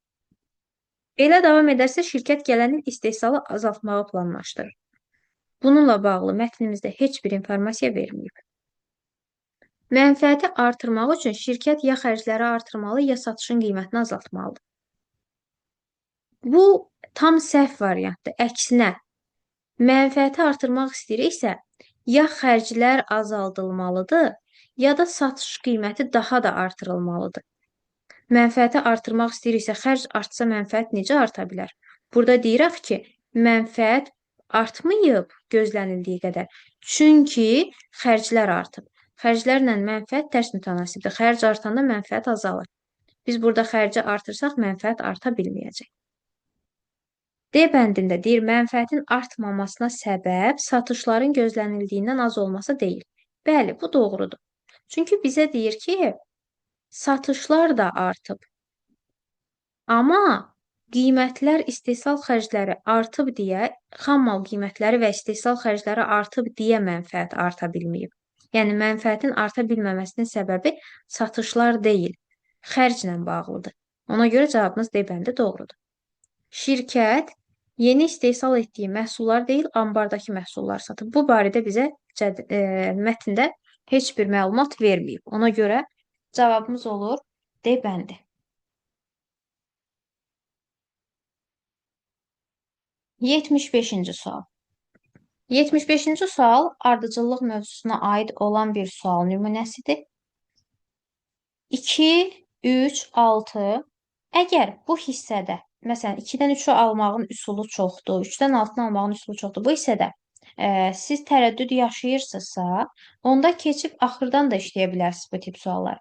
Belə davam edərsə, şirkət gələn il istehsalı azaltmağı planlaşdırır. Bununla bağlı mətnimizdə heç bir informasiya verməyib. Mənfəəti artırmaq üçün şirkət ya xərcləri artırmalı, ya satışın qiymətini azaltmalıdır. Bu tam səhv variantdır. Əksinə, mənfəəti artırmaq istəyiriksə, ya xərclər azaldılmalıdır, ya da satış qiyməti daha da artırılmalıdır. Mənfəəti artırmaq istəyiriksə, xərc artsa mənfəət necə arta bilər? Burada deyirək ki, mənfəət artmayıb gözlənildiyi qədər. Çünki xərclər artıb. Xərclərlə mənfəət tərs mütənasibdir. Xərc artanda mənfəət azalır. Biz burada xərci artırsaq, mənfəət arta bilməyəcək. D bəndində deyir, mənfəətin artmamasına səbəb satışların gözlənildiyindən az olması deyil. Bəli, bu doğrudur. Çünki bizə deyir ki, satışlar da artıb. Amma qiymətlər, istehsal xərcləri artıb deyə, xam mal qiymətləri və istehsal xərcləri artıb deyə mənfəət arta bilməyib. Yəni, mənfəətin arta bilməməsinin səbəbi satışlar deyil, xərclə bağlıdır. Ona görə cavabımız D bəndi doğrudur. Şirkət yeni istehsal etdiyi məhsullar deyil, ambardakı məhsullar satıb. Bu barədə bizə mətndə heç bir məlumat verməyib. Ona görə cavabımız olur D bəndi. 75-ci sual. 75-ci sual ardıcıllıq mövzusuna aid olan bir sual nümunəsidir. 2, 3, 6. Əgər bu hissədə, məsələn, 2-dən 3-ü almağın üsulu çoxdur, 3-dən 6-ını almağın üsulu çoxdur, bu hissədə siz tərəddüd yaşayırsınızsa, onda keçib axırdan da işləyə bilərsiniz bu tip suallar.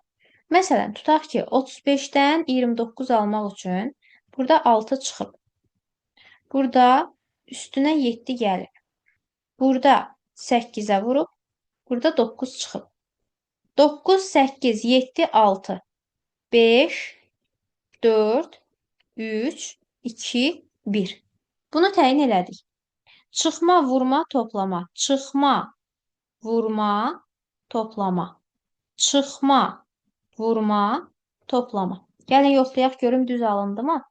Məsələn, tutaq ki, 35-dən 29 almaq üçün burada 6 çıxıb. Burada üstünə 7 gəlir. Burada 8-ə vurub, burada 9 çıxıb. 9, 8, 7, 6, 5, 4, 3, 2, 1. Bunu təyin elədik. Çıxma, vurma, toplama. Çıxma, vurma, toplama. Çıxma, vurma, toplama. Gəlin yoxlayaq, görüm düz alındı mı?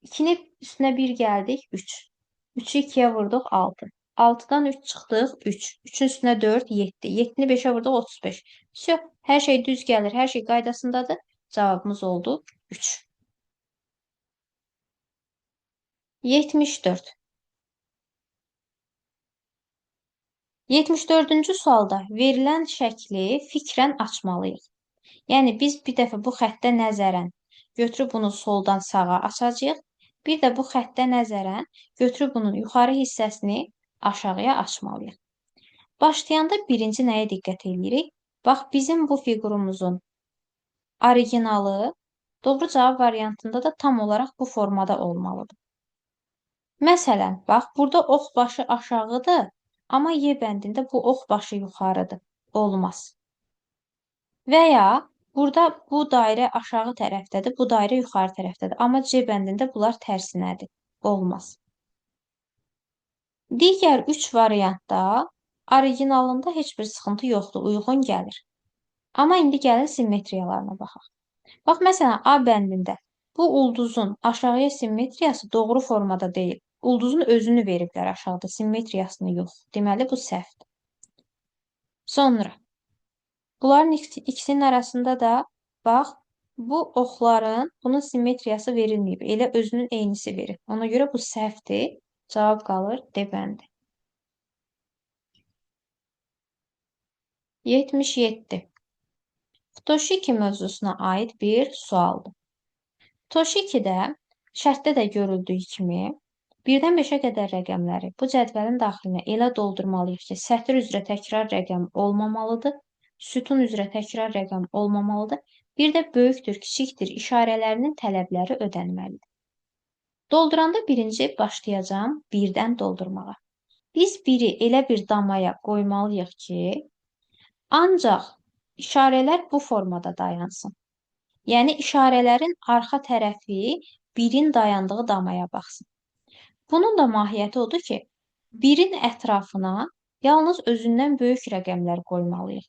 2-ni üstünə 1 gəldik, 3. 3-ü 2-yə vurduq, 6. 6-dan 3 çıxdıq, 3. 3-ün üstünə 4, 7. 7-ni 5-ə vurduq, 35. Всё, hər şey düz gəlir, hər şey qaydasındadır. Cavabımız oldu 3. 74. 74-cü sualda verilən şəkli fikrən açmalıyıq. Yəni, biz bir dəfə bu xəttə nəzərən götürüb bunu soldan sağa açacağıq. Bir də bu xəttə nəzərən götürüb bunun yuxarı hissəsini aşağıya açmalıyıq. Başlayanda birinci nəyə diqqət edirik? Bax, bizim bu fiqurumuzun originalı doğru cavab variantında da tam olaraq bu formada olmalıdır. Məsələn, bax, burada ox başı aşağıdır, amma Y bəndində bu ox başı yuxarıdır. Olmaz. Və ya burada bu dairə aşağı tərəfdədir, bu dairə yuxarı tərəfdədir. Amma C bəndində bunlar tərsinədir. Olmaz. Digər 3 variantda originalında heç bir sıxıntı yoxdur, uyğun gəlir. Amma indi gəlin simmetriyalarına baxaq. Bax, məsələn, A bəndində bu ulduzun aşağıya simmetriyası doğru formada deyil. Ulduzun özünü veriblər aşağıda, simmetriyasını yox. Deməli, bu səhvdir. Sonra, bunların ikisinin arasında da, bax, bu oxların, bunun simmetriyası verilməyib. Elə özünün eynisi verir. Ona görə bu səhvdir. Cavab qalır D bəndi. 77. Toshiki mövzusuna aid bir sualdır. Toshikidə şərtdə də görüldüyü kimi, 1-dən 5-ə qədər rəqəmləri bu cədvəlin daxilinə elə doldurmalıyıq ki, sətr üzrə təkrar rəqəm olmamalıdır, sütun üzrə təkrar rəqəm olmamalıdır, bir də böyükdür, kiçikdir işarələrinin tələbləri ödənməlidir. Dolduranda birinci başlayacağım 1-dən doldurmağa. Biz 1-i elə bir damaya qoymalıyıq ki, ancaq işarələr bu formada dayansın. Yəni, işarələrin arxa tərəfi 1-in dayandığı damaya baxsın. Bunun da mahiyyəti odur ki, 1-in ətrafına yalnız özündən böyük rəqəmlər qoymalıyıq.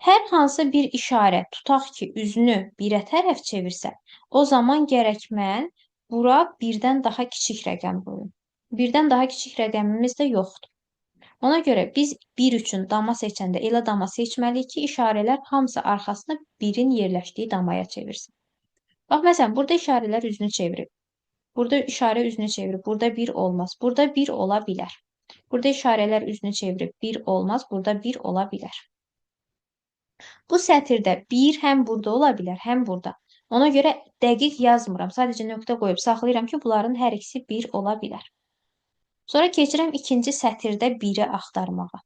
Hər hansı bir işarə tutaq ki, üzünü 1-ə tərəf çevirsə, o zaman gərək mən bura 1-dən daha kiçik rəqəm qoyum. 1-dən daha kiçik rəqəmimiz də yoxdur. Ona görə biz 1 üçün dama seçəndə elə dama seçməliyik ki, işarələr hamısı arxasına 1-in yerləşdiyi damaya çevirsin. Bax, məsələn, burada işarələr üzünü çevirib. Burada işarə üzünü çevirib. Burada 1 olmaz. Burada 1 ola bilər. Burada işarələr üzünü çevirib. 1 olmaz. Burada 1 ola bilər. Bu sətirdə 1 həm burada ola bilər, həm burada. Ona görə dəqiq yazmıram. Sadəcə nöqtə qoyub saxlayıram ki, bunların hər ikisi 1 ola bilər. Sonra keçirəm ikinci sətirdə 1-i axtarmağa.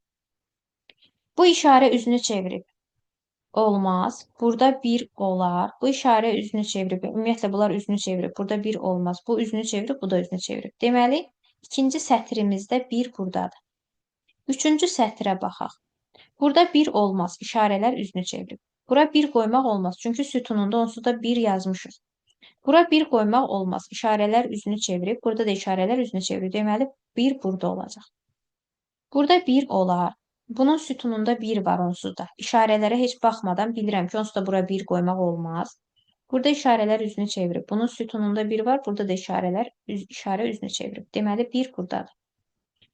Bu işarə üzünü çevirib. Olmaz. Burada 1 olar. Bu işarə üzünü çevirib. Ümumiyyətlə, bunlar üzünü çevirib. Burada 1 olmaz. Bu üzünü çevirib, bu da üzünü çevirib. Deməli, ikinci sətrimizdə 1 buradadır. Üçüncü sətrə baxaq. Burada 1 olmaz. İşarələr üzünü çevirib. Bura 1 qoymaq olmaz. Çünki sütununda onsuz da 1 yazmışıq. Bura 1 qoymaq olmaz. İşarələr üzünü çevirib. Burada da işarələr üzünü çevirib. Deməli, 1 burada olacaq. Burada 1 olar. Bunun sütununda 1 var onsuz da. İşarələrə heç baxmadan bilirəm ki, onsuz da bura 1 qoymaq olmaz. Burada işarələr üzünü çevirib. Bunun sütununda 1 var. Burada da işarə üzünü çevirib. Deməli, 1 buradadır.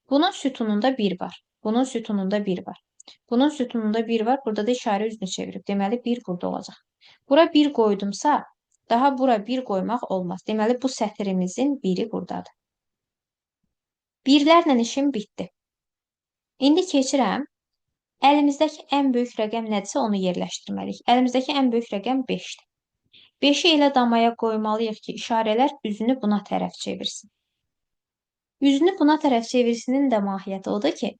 Bunun sütununda 1 var. Bunun sütununda 1 var. Bunun sütununda 1 var. Burada da işarə üzünü çevirib. Deməli, 1 burada olacaq. Bura 1 qoydumsa, daha bura 1 qoymaq olmaz. Deməli, bu sətrimizin 1-i buradadır. Birlərlə işim bitdi. İndi keçirəm. Əlimizdəki ən böyük rəqəm nədirsə onu yerləşdirməliyik. Əlimizdəki ən böyük rəqəm 5-dir. 5-i elə damaya qoymalıyıq ki, işarələr üzünü buna tərəf çevirsin. Üzünü buna tərəf çevirsinin də mahiyyəti odur ki,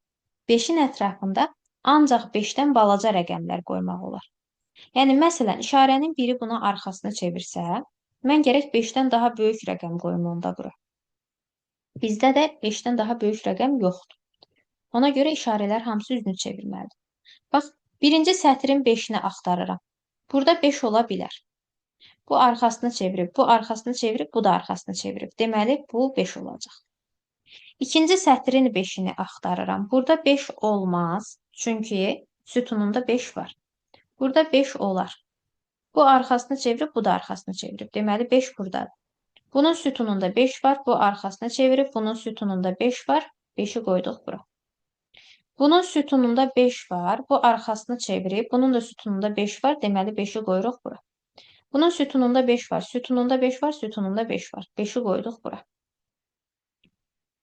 5-in ətrafında ancaq 5-dən balaca rəqəmlər qoymaq olar. Yəni, məsələn, işarənin biri buna arxasını çevirsə, mən gərək 5-dən daha böyük rəqəm qoyum onda bura. Bizdə də 5-dən daha böyük rəqəm yoxdur. Ona görə işarələr hamısı üzünü çevirməlidir. Bax, birinci sətrin 5-ini axtarıram. Burada 5 ola bilər. Bu arxasını çevirib, bu arxasını çevirib, bu da arxasını çevirib. Deməli, bu 5 olacaq. İkinci sətrin 5-ini axtarıram. Burada 5 olmaz, çünki sütununda 5 var. Burada 5 olar. Bu arxasını çevirib, bu da arxasını çevirib. Deməli, 5 buradadır. Bunun sütununda 5 var, bu arxasını çevirib, bunun sütununda 5 var, 5-i qoyduq bura. Bunun sütununda 5 var, bu arxasını çevirib, bunun da sütununda 5 var, deməli 5-i qoyuruq bura. Bunun sütununda 5 var, sütununda 5 var, sütununda 5 var. 5-i qoyduq bura.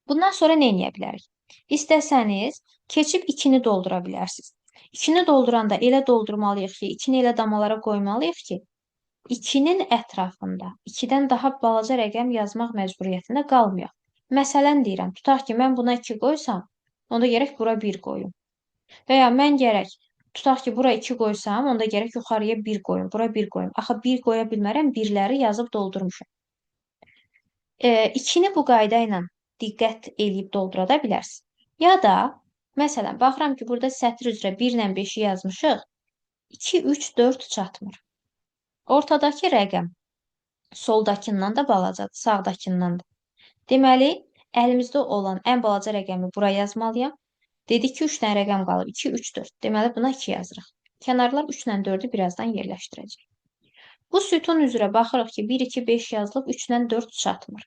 Bundan sonra nə edə bilərik? İstəsəniz, keçib 2-ni doldura bilərsiniz. 2-ni dolduranda elə doldurmalıyıq ki, 2-ni elə damalara qoymalıyıq ki, 2-nin ətrafında 2-dən daha balaca rəqəm yazmaq məcburiyyətində qalmayaq. Məsələn deyirəm, tutaq ki, mən buna 2 qoysam, onda gərək bura 1 qoyum. Və ya mən gərək, tutaq ki, bura 2 qoysam, onda gərək yuxarıya 1 qoyum, bura 1 qoyum. Axı 1 qoya bilmərəm, 1-ləri yazıb doldurmuşam. 2-ni bu qayda ilə diqqət eləyib doldura da bilərsən. Ya da, məsələn, baxıram ki, burada sətr üzrə 1 ilə 5-i yazmışıq, 2, 3, 4 çatmır. Ortadakı rəqəm soldakından da balacadır, sağdakından da. Deməli, əlimizdə olan ən balaca rəqəmi bura yazmalıyam. Dedik ki, 3 dənə rəqəm qalıb. 2, 3, 4. Deməli, buna 2 yazırıq. Kənarlar 3 ilə 4-ü birazdan yerləşdirəcək. Bu sütun üzrə baxırıq ki, 1, 2, 5 yazılıb, 3 ilə 4 çatmır.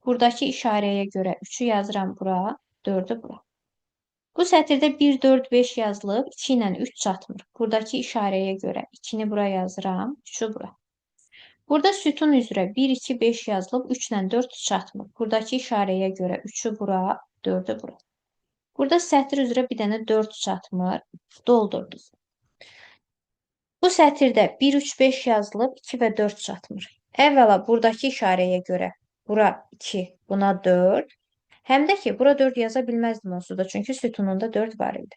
Buradakı işarəyə görə 3-ü yazıram bura, 4-ü bura. Bu sətirdə 1, 4, 5 yazılıb, 2 ilə 3 çatmır. Buradakı işarəyə görə 2-ni bura yazıram, 3-ü bura. Burada sütun üzrə 1, 2, 5 yazılıb, 3 ilə 4 çatmır. Buradakı işarəyə görə 3-ü bura, 4-ü bura. Burada sətr üzrə bir dənə 4 çatmır, doldurduq. Bu sətirdə 1, 3, 5 yazılıb, 2 və 4 çatmır. Əvvəla buradakı işarəyə görə bura 2, buna 4. Həm də ki, bura 4 yaza bilməzdim onsuz da, çünki sütununda 4 var idi.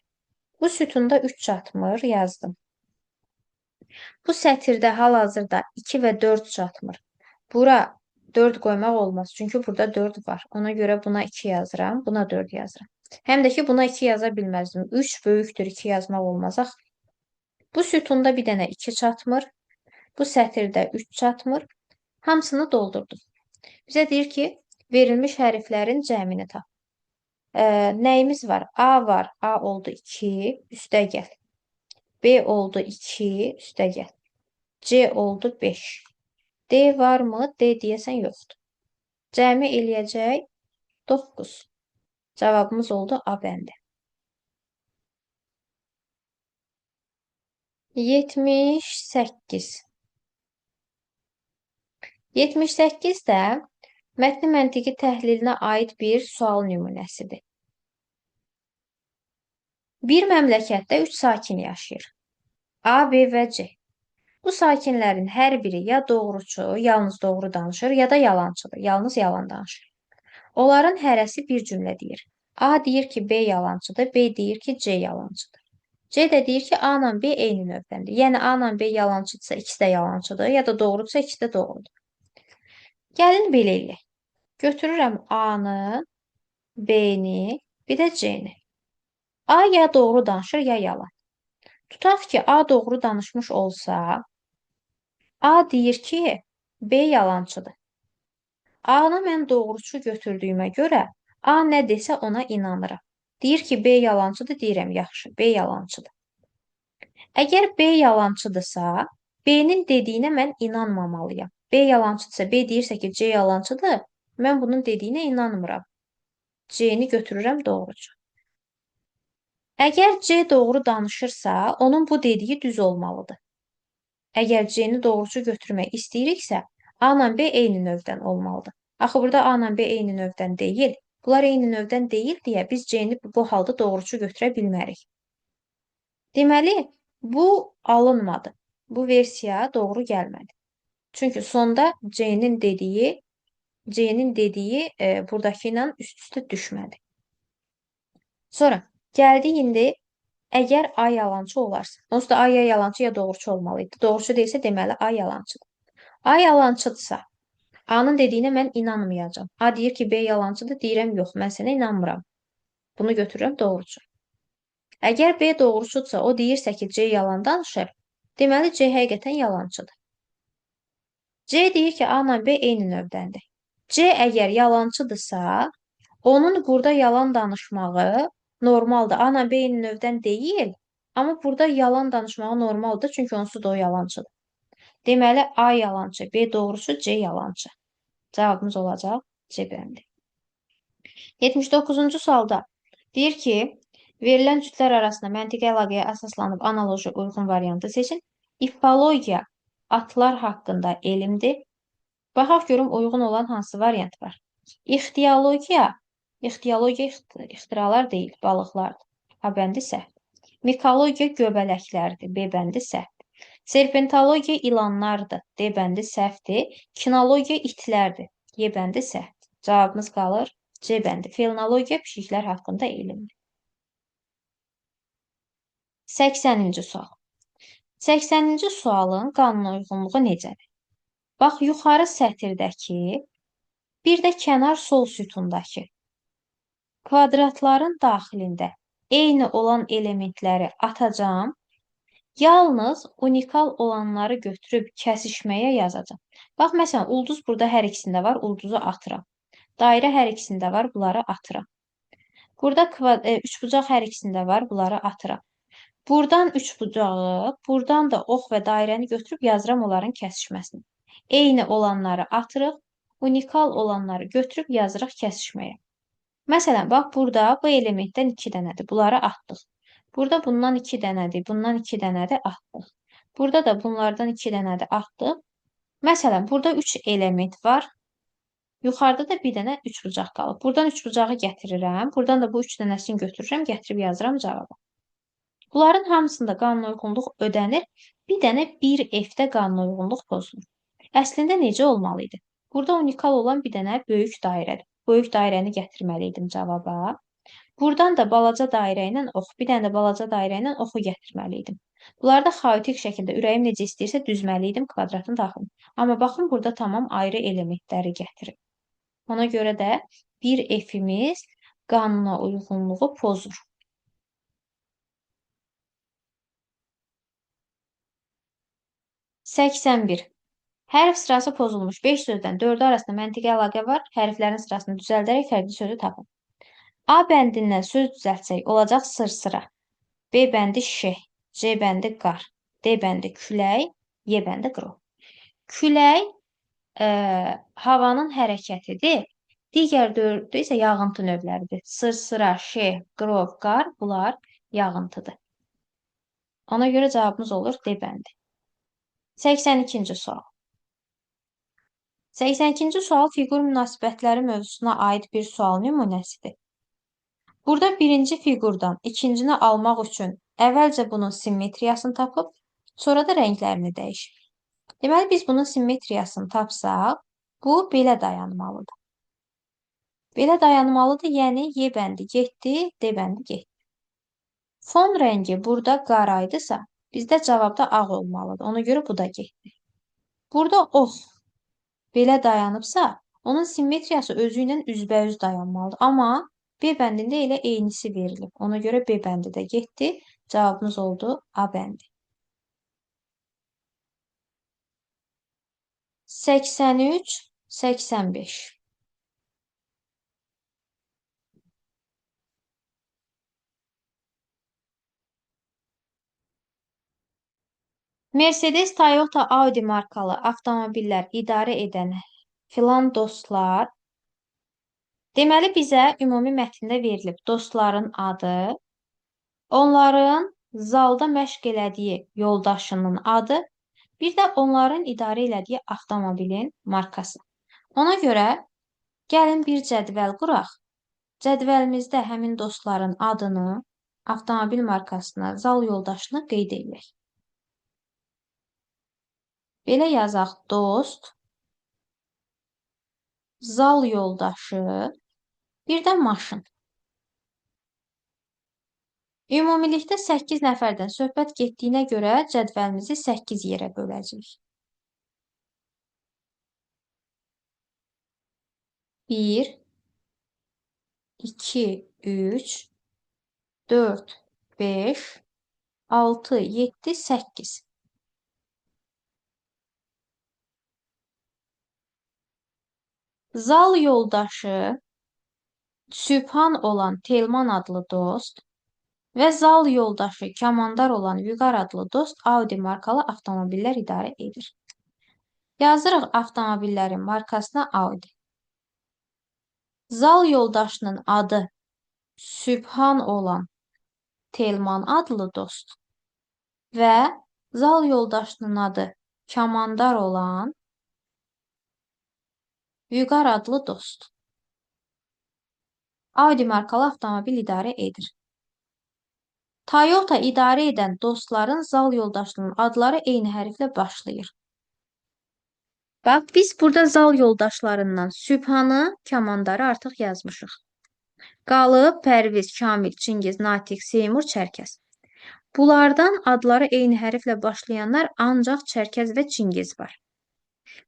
Bu sütunda 3 çatmır, yazdım. Bu sətirdə hal-hazırda 2 və 4 çatmır. Bura 4 qoymaq olmaz, çünki burada 4 var. Ona görə buna 2 yazıram, buna 4 yazıram. Həm də ki, buna 2 yaza bilməzdim. 3 böyükdür 2 yazmaq olmaz. Bu sütunda bir dənə 2 çatmır. Bu sətirdə 3 çatmır. Hamısını doldurduq. Bizə deyir ki, verilmiş hərflərin cəmini tap. Nəyimiz var? A var. A oldu 2, üstə gəl. B oldu 2, üstə gəl. C oldu 5. D varmı? D deyəsən yoxdur. Cəmi eləyəcək 9. Cavabımız oldu A bəndi. 78. 78 də mətni məntiqi təhlilinə aid bir sual nümunəsidir. Bir məmləkətdə 3 sakin yaşayır. A, B və C. Bu sakinlərin hər biri ya doğruçu, yalnız doğru danışır, ya da yalançıdır, yalnız yalan danışır. Onların hərəsi bir cümlə deyir. A deyir ki, B yalançıdır, B deyir ki, C yalançıdır. C də deyir ki, A ilə B eyni növdəndir. Yəni, A ilə B yalançıdırsa, ikisi də yalançıdır, ya da doğrudursa, ikisi də doğrudur. Gəlin belə eləyək. Götürürəm A-nı, B-ni, bir də C-ni. A ya doğru danışır, ya yalan. Tutaq ki, A doğru danışmış olsa, A deyir ki, B yalançıdır. A-nı mən doğruçu götürdüyümə görə, A nə desə ona inanıram. Deyir ki, B yalançıdır, deyirəm, yaxşı, B yalançıdır. Əgər B yalançıdırsa, B-nin dediyinə mən inanmamalıyam. B yalançıdırsa, B deyirsə ki, C yalançıdır, mən bunun dediyinə inanmıram. C-ni götürürəm doğrucu. Əgər C doğru danışırsa, onun bu dediyi düz olmalıdır. Əgər C-ni doğrucu götürmək istəyiriksə, A ilə B eyni növdən olmalıdır. Axı burada A ilə B eyni növdən deyil. Bunlar eyni növdən deyil deyə biz C-ni bu halda doğrucu götürə bilmərik. Deməli, bu alınmadı. Bu versiya doğru gəlmədi. Çünki sonda C-nin dediyi buradakı ilə üst-üstə düşmədi. Sonra gəldik indi əgər A yalançı olarsa. Onsuz da A ya yalançı ya doğruçu olmalıydı. Doğruçu deyilsə deməli A yalançıdır. A yalançıdırsa, A-nın dediyinə mən inanmayacağam. A deyir ki, B yalançıdır, deyirəm yox, mən sənə inanmıram. Bunu götürürəm doğrucu. Əgər B doğruçudursa, o deyirsə ki, C yalan danışır, deməli C həqiqətən yalançıdır. C deyir ki, A ilə B eyni növdəndir. C əgər yalançıdırsa, onun burada yalan danışmağı normaldır. A ilə B eyni növdən deyil, amma burada yalan danışmağı normaldır, çünki onsuz da o yalançıdır. Deməli, A yalançı, B doğrusu, C yalançı. Cavabımız olacaq C bəndi. 79-cu sualda deyir ki, verilən cütlər arasında məntiqi əlaqəyə əsaslanıb analoji uyğun variantı seçin. İfologiya atlar haqqında elmdir. Baxaq görüm uyğun olan hansı variant var. İxtiyologiya ixtiralar deyil, balıqlardır. A bəndi səhv. Mikologiya göbələklərdir. B bəndi səhv. Serpentologiya ilanlardır. D bəndi səhvdir. Kinologiya itlərdir. Y bəndi səhvdir. Cavabımız qalır C bəndi. Felnologiya pişiklər haqqında elmdir. 80-ci sual. 80-ci sualın qanuna uyğunluğu necədir? Bax, yuxarı sətirdəki, bir də kənar sol sütundakı kvadratların daxilində eyni olan elementləri atacağım. Yalnız unikal olanları götürüb kəsişməyə yazacağım. Bax, məsələn, ulduz burada hər ikisində var, ulduzu atıram. Dairə hər ikisində var, bunları atıram. Burada üçbucaq hər ikisində var, bunları atıram. Buradan üçbucağı, buradan da ox və dairəni götürüb yazıram onların kəsişməsini. Eyni olanları atırıq, unikal olanları götürüb yazırıq kəsişməyə. Məsələn, bax, burada bu elementdən 2 dənədir, bunları atdıq. Burada bundan 2 dənədir, bundan 2 dənədir, atdıq. Burada da bunlardan 2 dənədir, atdıq. Məsələn, burada 3 element var. Yuxarıda da bir dənə üçbucaq qalıb. Buradan üçbucağı gətirirəm. Buradan da bu 3 dənəsini götürürəm, gətirib yazıram cavaba. Bunların hamısında qanuna uyğunluq ödənir. Bir dənə 1F-də qanuna uyğunluq pozulur. Əslində necə olmalı idi? Burada unikal olan bir dənə böyük dairədir. Böyük dairəni gətirməli idim cavaba. Buradan da balaca dairə ilə ox, bir dənə də balaca dairə ilə oxu gətirməli idim. Bunları da xaotik şəkildə ürəyim necə istəyirsə düzməli idim kvadratın daxilində. Amma baxın, burada tamam ayrı elementləri gətirir. Ona görə də 1F-imiz qanuna uyğunluğu pozur. 81. Hərf sırası pozulmuş 5 sözdən 4-ü arasında məntiqi əlaqə var. Hərflərin sırasını düzəldərək fərqli sözü tapın. A bəndindən söz düzəltsək olacaq sırsıra. B bəndi şeh, C bəndi qar, D bəndi külək, Y bəndi qrov. Külək havanın hərəkətidir. Digər dördü isə yağıntı növləridir. Sırsıra, şeh, qrov, qar bunlar yağıntıdır. Ona görə cavabımız olur D bəndi. 82-ci sual. 82-ci sual fiqur münasibətləri mövzusuna aid bir sual nümunəsidir. Burada birinci fiqurdan ikincini almaq üçün əvvəlcə bunun simmetriyasını tapıb, sonra da rənglərini dəyişir. Deməli, biz bunun simmetriyasını tapsaq, bu belə dayanmalıdır. Belə dayanmalıdır, yəni Y bəndi getdi, D bəndi getdi. Fon rəngi burada qaraydısa, bizdə cavabda ağ olmalıdır. Ona görə bu da getdi. Burada ox belə dayanıbsa, onun simmetriyası özü ilə üzbəüz dayanmalıdır. Amma B bəndində elə eynisi verilib. Ona görə B bəndi də getdi. Cavabımız oldu A bəndi. 83, 85. Mercedes, Toyota, Audi markalı avtomobillər idarə edən filan dostlar. Deməli, bizə ümumi mətndə verilib dostların adı, onların zalda məşq elədiyi yoldaşının adı, bir də onların idarə elədiyi avtomobilin markası. Ona görə gəlin bir cədvəl quraq. Cədvəlimizdə həmin dostların adını, avtomobil markasını, zal yoldaşını qeyd edək. Belə yazaq: dost, zal yoldaşı, bir də maşın. Ümumilikdə 8 nəfərdən söhbət getdiyinə görə cədvəlimizi 8 yerə böləcəyik. 1, 2, 3, 4, 5, 6, 7, 8. Zal yoldaşı Sübhan olan Telman adlı dost və zal yoldaşı Kamandar olan Vüqar adlı dost Audi markalı avtomobillər idarə edir. Yazırıq avtomobillərin markasına Audi. Zal yoldaşının adı Sübhan olan Telman adlı dost və zal yoldaşının adı Kamandar olan Vüqar adlı dost. Audi markalı avtomobil idarə edir. Toyota idarə edən dostların zal yoldaşlarının adları eyni hərflə başlayır. Bax, biz burada zal yoldaşlarından Sübhanı, Kamandarı artıq yazmışıq. Qalıb Pərviz, Kamil, Çingiz, Natiq, Seymur, Çərkəz. Bunlardan adları eyni hərflə başlayanlar ancaq Çərkəz və Çingiz var.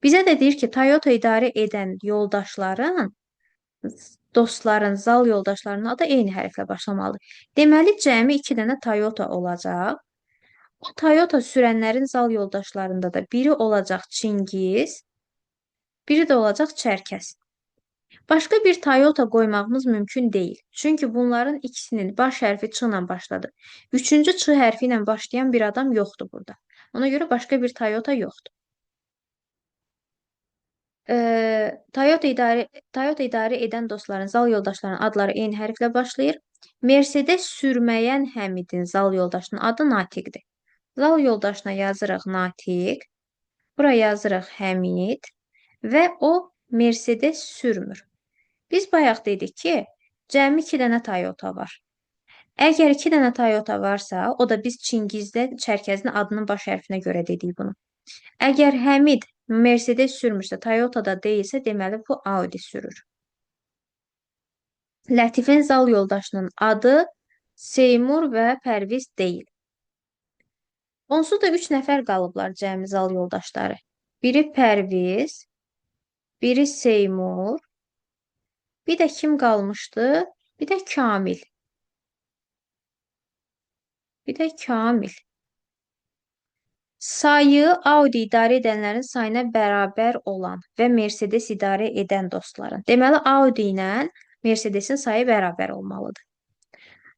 Bizə də deyir ki, Toyota idarə edən yoldaşların, dostların, zal yoldaşlarının adı eyni hərflə başlamalıdır. Deməli, cəmi 2 dənə Toyota olacaq. O Toyota sürənlərin zal yoldaşlarında da biri olacaq Çingiz, biri də olacaq Çərkəz. Başqa bir Toyota qoymağımız mümkün deyil. Çünki bunların ikisinin baş hərfi Ç ilə başladı. Üçüncü Ç hərfi ilə başlayan bir adam yoxdur burada. Ona görə başqa bir Toyota yoxdur. Toyota idarə edən dostların, zal yoldaşlarının adları eyni hərflə başlayır. Mercedes sürməyən Həmidin zal yoldaşının adı Natiqdir. Zal yoldaşına yazırıq Natiq. Bura yazırıq Həmid və o Mercedes sürmür. Biz bayaq dedik ki, cəmi 2 dənə Toyota var. Əgər 2 dənə Toyota varsa, o da biz Çingizdə Çərkəzin adının baş hərfinə görə dedik bunu. Əgər Həmid Mercedes sürmürsə, Toyota da deyilsə, deməli bu Audi sürür. Lətifin zal yoldaşının adı Seymur və Pərviz deyil. Onsuz da 3 nəfər qalıblar cəmi zal yoldaşları. Biri Pərviz, biri Seymur, bir də kim qalmışdı? Bir də Kamil. Bir də Kamil. Sayı Audi idarə edənlərin sayına bərabər olan və Mercedes idarə edən dostların. Deməli, Audi ilə Mercedesin sayı bərabər olmalıdır.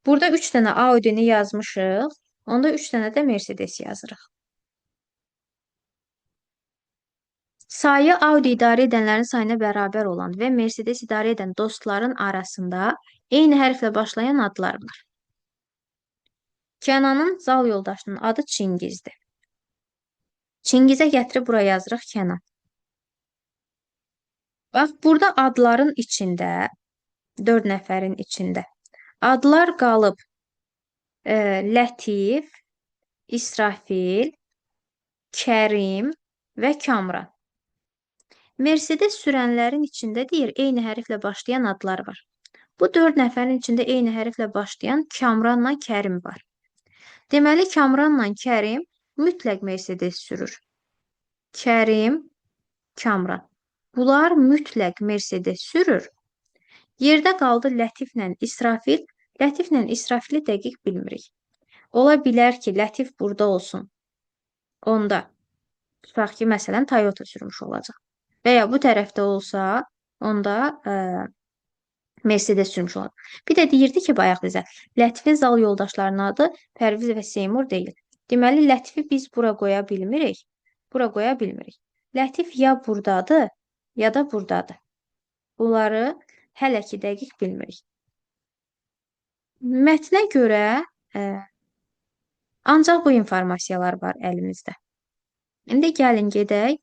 Burada 3 dənə Audi-ni yazmışıq. Onda 3 dənə də Mercedes yazırıq. Sayı Audi idarə edənlərin sayına bərabər olan və Mercedes idarə edən dostların arasında eyni hərflə başlayan adlar var. Kənanın zal yoldaşının adı Çingizdir. Çingizə gətirib bura yazırıq Kənan. Bax, burada adların içində, 4 nəfərin içində adlar qalıb Lətif, İsrafil, Kərim və Kamran. Mercedes sürənlərin içində deyir, eyni hərflə başlayan adlar var. Bu 4 nəfərin içində eyni hərflə başlayan Kamranla Kərim var. Deməli, Kamranla Kərim mütləq Mercedes sürür. Kərim, Kamran. Bunlar mütləq Mercedes sürür. Yerdə qaldı Lətiflə İsrafil. Lətiflə İsrafili dəqiq bilmirik. Ola bilər ki, Lətif burada olsun. Onda, tutaq ki, məsələn, Toyota sürmüş olacaq. Və ya bu tərəfdə olsa, onda Mercedes sürmüş olacaq. Bir də deyirdi ki, bayaq bizə, Lətifin zal yoldaşlarının adı Pərviz və Seymur deyil. Deməli, Lətifi biz bura qoya bilmirik. Bura qoya bilmirik. Lətif ya buradadır, ya da buradadır. Bunları hələ ki dəqiq bilmirik. Mətnə görə ancaq bu informasiyalar var əlimizdə. İndi gəlin gedək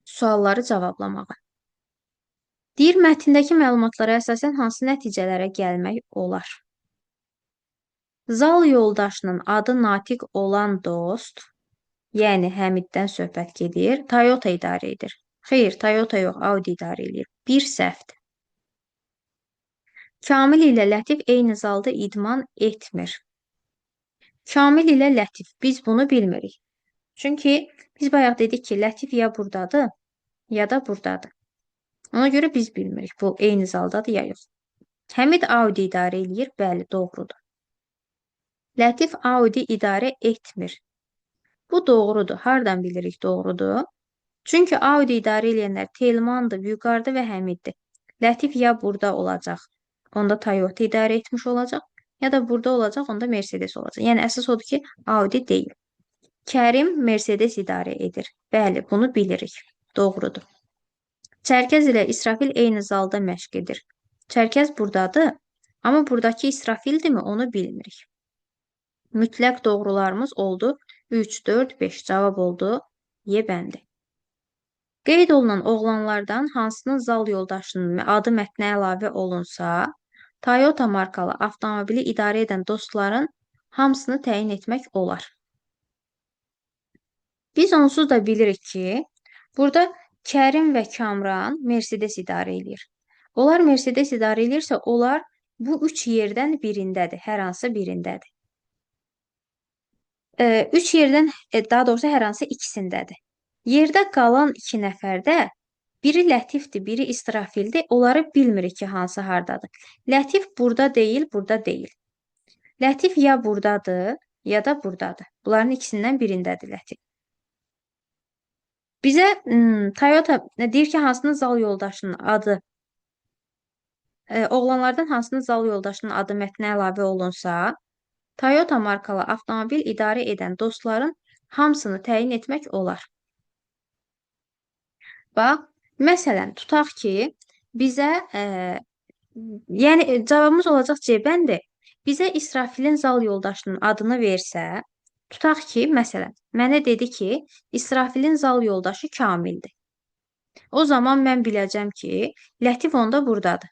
sualları cavablamağa. Deyir, mətndəki məlumatlara əsasən hansı nəticələrə gəlmək olar? Zal yoldaşının adı Natiq olan dost, yəni Həmiddən söhbət gedir, Toyota idarə edir. Xeyr, Toyota yox, Audi idarə edir. Bir səhvdir. Kamil ilə Lətif eyni zalda idman etmir. Kamil ilə Lətif, biz bunu bilmirik. Çünki biz bayaq dedik ki, Lətif ya buradadır, ya da buradadır. Ona görə biz bilmirik, bu eyni zaldadır ya yox. Həmid Audi idarə edir, bəli, doğrudur. Lətif Audi idarə etmir. Bu doğrudur. Hardan bilirik doğrudur? Çünki Audi idarə edənlər Telmandır, Vüqardır və Həmiddir. Lətif ya burada olacaq, onda Toyota idarə etmiş olacaq, ya da burada olacaq, onda Mercedes olacaq. Yəni, əsas odur ki, Audi deyil. Kərim Mercedes idarə edir. Bəli, bunu bilirik. Doğrudur. Çərkəz ilə İsrafil eyni zalda məşq edir. Çərkəz buradadır, amma buradakı İsrafildirmi, onu bilmirik. Mütləq doğrularımız oldu. 3, 4, 5 cavab oldu. Y bəndi. Qeyd olunan oğlanlardan hansının zal yoldaşının adı mətnə əlavə olunsa, Toyota markalı avtomobili idarə edən dostların hamısını təyin etmək olar. Biz onsuz da bilirik ki, burada Kərim və Kamran Mercedes idarə edir. Onlar Mercedes idarə edirsə, onlar bu üç yerdən birindədir, hər hansı birindədir. Üç yerdən, daha doğrusu hər hansı ikisindədir. Yerdə qalan iki nəfərdə biri Lətifdir, biri İsrafildir. Onları bilmirik ki, hansı hardadır. Lətif burada deyil, burada deyil. Lətif ya buradadır, ya da buradadır. Bunların ikisindən birindədir Lətif. Bizə Toyota deyir ki, hansının zal yoldaşının adı, oğlanlardan hansının zal yoldaşının adı mətnə əlavə olunsa, Toyota markalı avtomobil idarə edən dostların hamısını təyin etmək olar. Bax, məsələn, tutaq ki, bizə, yəni cavabımız olacaq C bəndi. Bizə İsrafilin zal yoldaşının adını versə, tutaq ki, məsələn, mənə dedi ki, İsrafilin zal yoldaşı Kamildir. O zaman mən biləcəm ki, Lətif onda buradadır.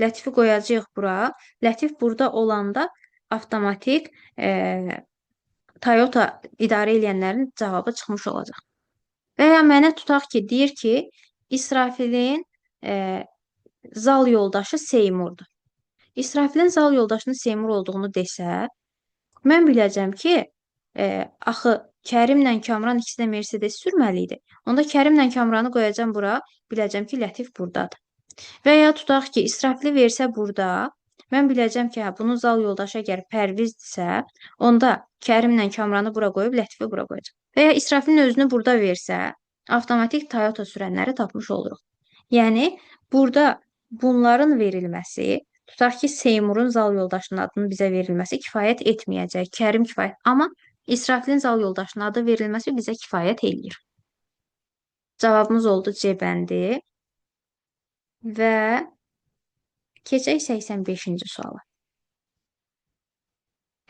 Lətifi qoyacağıq bura. Lətif burada olanda avtomatik Toyota idarə edənlərin cavabı çıxmış olacaq. Və ya mənə tutaq ki, deyir ki, İsrafilin zal yoldaşı Seymurdur. İsrafilin zal yoldaşının Seymur olduğunu desə, mən biləcəm ki, axı Kərimlə Kamran ikisi də Mercedes sürməli idi. Onda Kərimlə Kamranı qoyacam bura, biləcəm ki, Lətif buradadır. Və ya tutaq ki, İsrafili versə burada, mən biləcəm ki, bunun zal yoldaşı əgər Pərvizdirsə, onda Kərimlə Kamranı bura qoyub Lətifi bura qoyacaq. Və ya İsrafilin özünü burada versə, avtomatik Toyota sürənləri tapmış oluruq. Yəni, burada bunların verilməsi, tutaq ki, Seymurun zal yoldaşının adının bizə verilməsi kifayət etməyəcək. Kərim kifayət. Amma İsrafilin zal yoldaşının adı verilməsi bizə kifayət eləyir. Cavabımız oldu C bəndi. Və keçək 85-ci suala.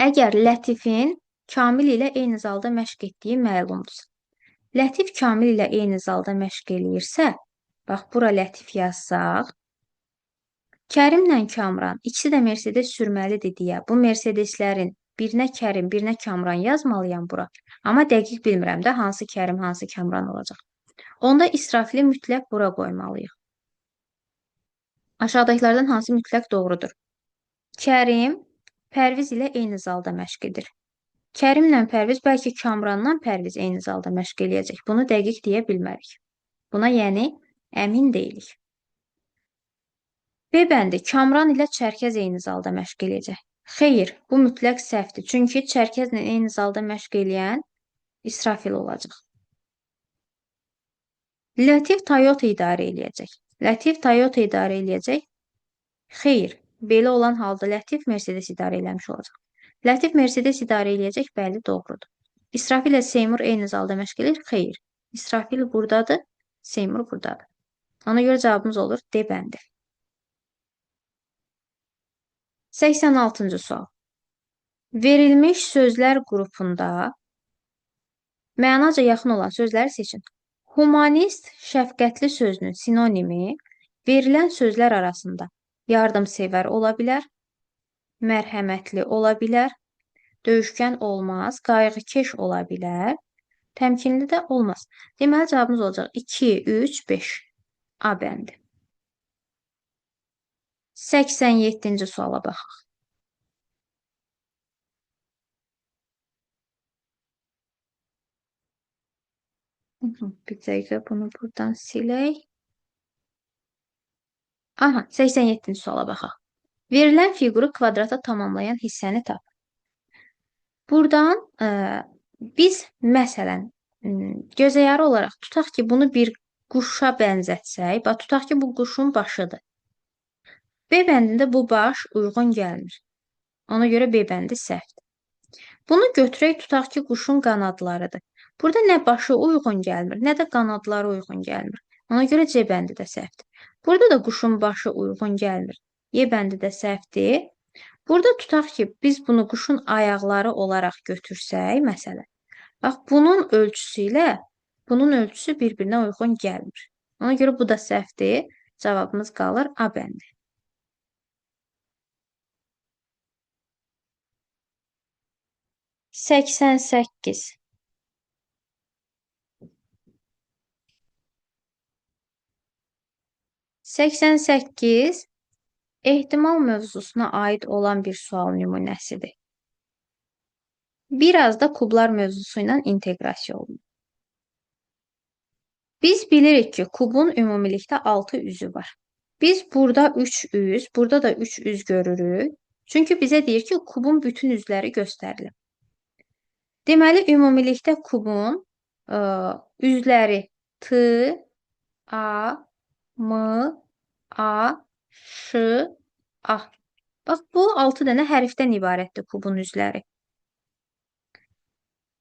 Əgər Lətifin Kamil ilə eyni zalda məşq etdiyi məlumdur. Lətif Kamil ilə eyni zalda məşq eləyirsə, bax, bura Lətif yazsaq, Kərimlə Kamran ikisi də Mercedes sürməlidir deyə bu Mercedeslərin birinə Kərim, birinə Kamran yazmalıyam bura. Amma dəqiq bilmirəm də hansı Kərim, hansı Kamran olacaq. Onda İsrafili mütləq bura qoymalıyıq. Aşağıdakılardan hansı mütləq doğrudur? Kərim Pərviz ilə eyni zalda məşq edir. Kərimlə Pərviz, bəlkə Kamranla Pərviz eyni zalda məşq eləyəcək. Bunu dəqiq deyə bilmərik. Buna yəni əmin deyilik. B bəndi, Kamran ilə Çərkəz eyni zalda məşq eləyəcək. Xeyr, bu mütləq səhvdir. Çünki Çərkəzlə eyni zalda məşq eləyən İsrafil olacaq. Lətif Toyota idarə eləyəcək. Lətif Toyota idarə eləyəcək. Xeyr, belə olan halda Lətif Mercedes idarə eləmiş olacaq. Lətif Mercedes idarə eləyəcək, bəli, doğrudur. İsrafil ilə Seymur eyni zalda məşq edir. Xeyr, İsrafil buradadır, Seymur buradadır. Ona görə cavabımız olur D bəndi. 86-cı sual. Verilmiş sözlər qrupunda mənaca yaxın olan sözləri seçin. Humanist, şəfqətli sözünün sinonimi verilən sözlər arasında yardımsevər ola bilər, mərhəmətli ola bilər, döyüşkən olmaz, qayğıkeş ola bilər, təmkinli də olmaz. Deməli, cavabımız olacaq 2, 3, 5. A bəndi. 87-ci suala baxaq. Bir dəqiqə bunu buradan silək. Aha, 87-ci suala baxaq. Verilən fiquru kvadrata tamamlayan hissəni tap. Buradan biz, məsələn, gözəyarı olaraq tutaq ki, bunu bir quşa bənzətsək, tutaq ki, bu quşun başıdır. B bəndində bu baş uyğun gəlmir. Ona görə B bəndi səhvdir. Bunu götürək, tutaq ki, quşun qanadlarıdır. Burada nə başı uyğun gəlmir, nə də qanadları uyğun gəlmir. Ona görə C bəndi də səhvdir. Burada da quşun başı uyğun gəlmir. Y bəndi də səhvdir. Burada tutaq ki, biz bunu quşun ayaqları olaraq götürsək, məsələn. Bax, bunun ölçüsü ilə bunun ölçüsü bir-birinə uyğun gəlmir. Ona görə bu da səhvdir. Cavabımız qalır A bəndi. 88. 88 ehtimal mövzusuna aid olan bir sual nümunəsidir. Biraz da kublar mövzusu ilə inteqrasiya olunur. Biz bilirik ki, kubun ümumilikdə 6 üzü var. Biz burada 3 üz, burada da 3 üz görürük. Çünki bizə deyir ki, kubun bütün üzləri göstərilib. Deməli, ümumilikdə kubun üzləri T, A, M, A, Ş, A. Bax, bu 6 dənə hərfdən ibarətdir kubun üzləri.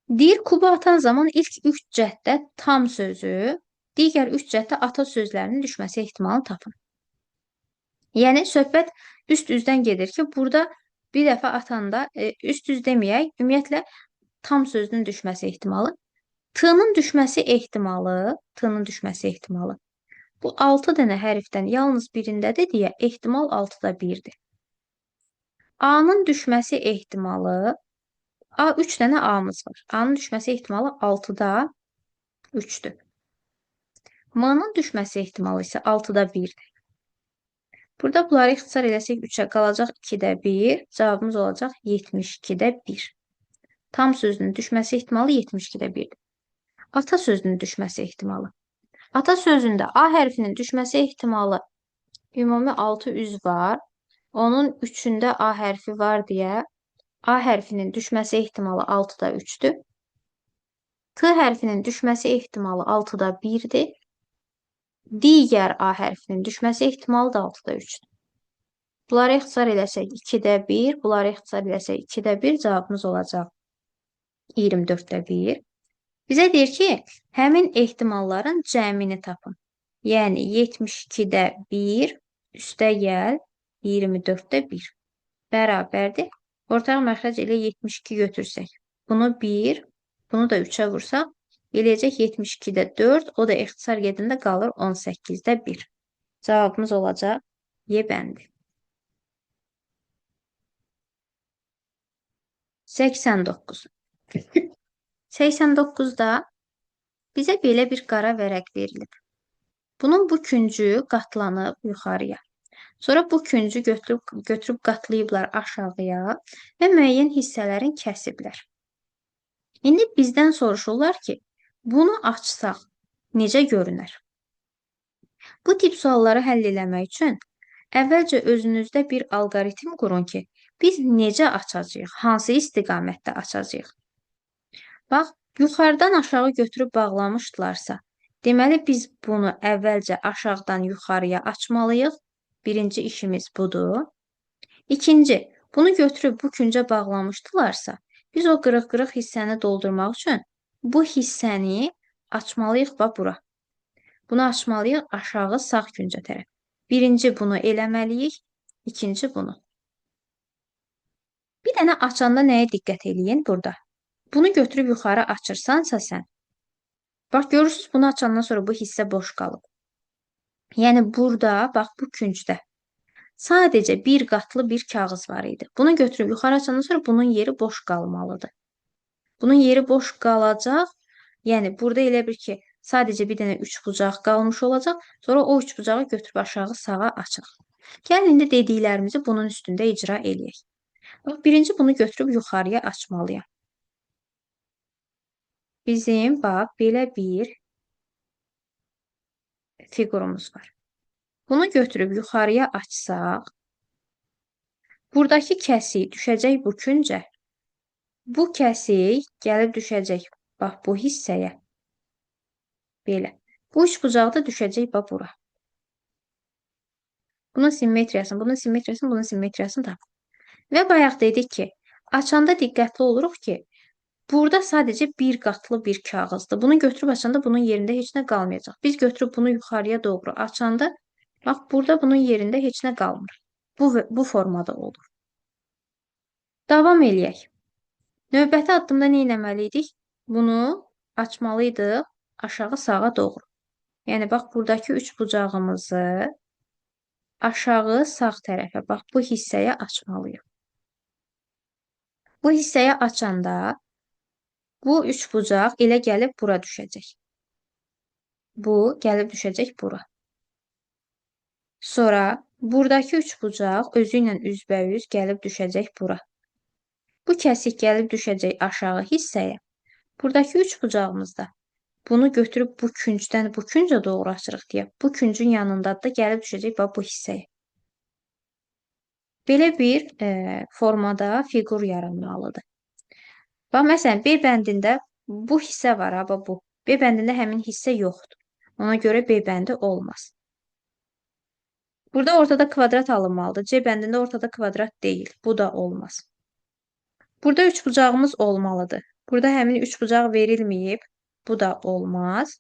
Deyir, kubu atan zaman ilk 3 cəhddə tam sözü, digər 3 cəhddə ata sözlərinin düşməsi ehtimalını tapın. Yəni, söhbət üst-üzdən gedir ki, burada bir dəfə atanda, üst-üz deməyək, ümumiyyətlə, tam sözünün düşməsi ehtimalı. T-nın düşməsi ehtimalı. Bu 6 dənə hərfdən yalnız birindədir deyə ehtimal 6-da 1-dir. A-nın düşməsi ehtimalı, A 3 dənə A-mız var. A-nın düşməsi ehtimalı 6-da 3-dür. M-nın düşməsi ehtimalı isə 6-da 1-dir. Burada bunları ixtisar eləsək 3-ə qalacaq 2-də 1, cavabımız olacaq 72-də 1. Tam sözünün düşməsi ehtimalı 72-də 1-dir. Ata sözünün düşməsi ehtimalı. Ata sözündə A hərfinin düşməsi ehtimalı ümumi 6 üz var. Onun 3-ündə A hərfi var deyə A hərfinin düşməsi ehtimalı 6-da 3-dür. T hərfinin düşməsi ehtimalı 6-da 1-dir. Digər A hərfinin düşməsi ehtimalı da 6-da 3-dür. Bunları ixtisar eləsək 2-də 1, bunları ixtisar eləsək 2-də 1, cavabımız olacaq 24-də 1. Bizə deyir ki, həmin ehtimalların cəmini tapın. Yəni, 72-də 1 üstə gəl 24-də 1 bərabərdir. Ortaq məxrəc ilə 72 götürsək, bunu 1, bunu da 3-ə vursaq, eləyəcək 72-də 4, o da ixtisar gedəndə qalır 18-də 1. Cavabımız olacaq Y bəndi. 89. 89-da bizə belə bir qara vərəq verilib. Bunun bu küncü qatlanıb yuxarıya. Sonra bu küncü götürüb qatlayıblar aşağıya və müəyyən hissələrin kəsiblər. İndi bizdən soruşurlar ki, bunu açsaq necə görünər? Bu tip sualları həll eləmək üçün əvvəlcə özünüzdə bir alqoritm qurun ki, biz necə açacağıq, hansı istiqamətdə açacağıq? Bax, yuxarıdan aşağı götürüb bağlamışdılarsa, deməli biz bunu əvvəlcə aşağıdan yuxarıya açmalıyıq. Birinci işimiz budur. İkinci, bunu götürüb bu küncə bağlamışdılarsa, biz o qırıq-qırıq hissəni doldurmaq üçün bu hissəni açmalıyıq bura. Bunu açmalıyıq aşağı sağ küncə tərəf. Birinci bunu eləməliyik, ikinci bunu. Bir dənə açanda nəyə diqqət eləyin burada? Bunu götürüb yuxarı açırsansa sən, bax görürsünüz bunu açandan sonra bu hissə boş qalıb. Yəni burada, bax bu küncdə sadəcə bir qatlı bir kağız var idi. Bunu götürüb yuxarı açandan sonra bunun yeri boş qalmalıdır. Bunun yeri boş qalacaq. Yəni burada elə bir ki, sadəcə bir dənə üç bucaq qalmış olacaq. Sonra o üç bucağı götürüb aşağı sağa açaq. Gəlin indi dediklərimizi bunun üstündə icra eləyək. Bax, birinci bunu götürüb yuxarıya açmalıyam. Bizim bax belə bir fiqurumuz var. Bunu götürüb yuxarıya açsaq, buradakı kəsik düşəcək bu küncə. Bu kəsik gəlib düşəcək bax bu hissəyə. Belə. Bu üç bucaq da düşəcək bax bura. Bunun simmetriyasını, bunun simmetriyasını, bunun simmetriyasını tapın. Və bayaq dedik ki, açanda diqqətli oluruq ki, burada sadəcə bir qatlı bir kağızdır. Bunu götürüb açanda bunun yerində heç nə qalmayacaq. Biz götürüb bunu yuxarıya doğru açanda, bax burada bunun yerində heç nə qalmır. Bu formada olur. Davam eləyək. Növbəti addımda nə etməliydik? Bunu açmalıydıq aşağı sağa doğru. Yəni, bax, buradakı üç bucağımızı aşağı sağ tərəfə, bax, bu hissəyə açmalıyıq. Bu hissəyə açanda Bu üçbucaq elə gəlib bura düşəcək. Bu gəlib düşəcək bura. Sonra buradakı üçbucaq özü ilə üzbəüz gəlib düşəcək bura. Bu kəsik gəlib düşəcək aşağı hissəyə. Buradakı üçbucağımızda bunu götürüb bu küncdən bu küncə doğru açırıq deyə. Bu küncün yanında da gəlib düşəcək bax bu hissəyə. Belə bir formada fiqur yaranmalıdır. Bax, məsələn, B bəndində bu hissə var, ha, bax bu. B bəndində həmin hissə yoxdur. Ona görə B bəndi olmaz. Burada ortada kvadrat alınmalıdır. C bəndində ortada kvadrat deyil. Bu da olmaz. Burada üçbucağımız olmalıdır. Burada həmin üçbucaq verilməyib. Bu da olmaz.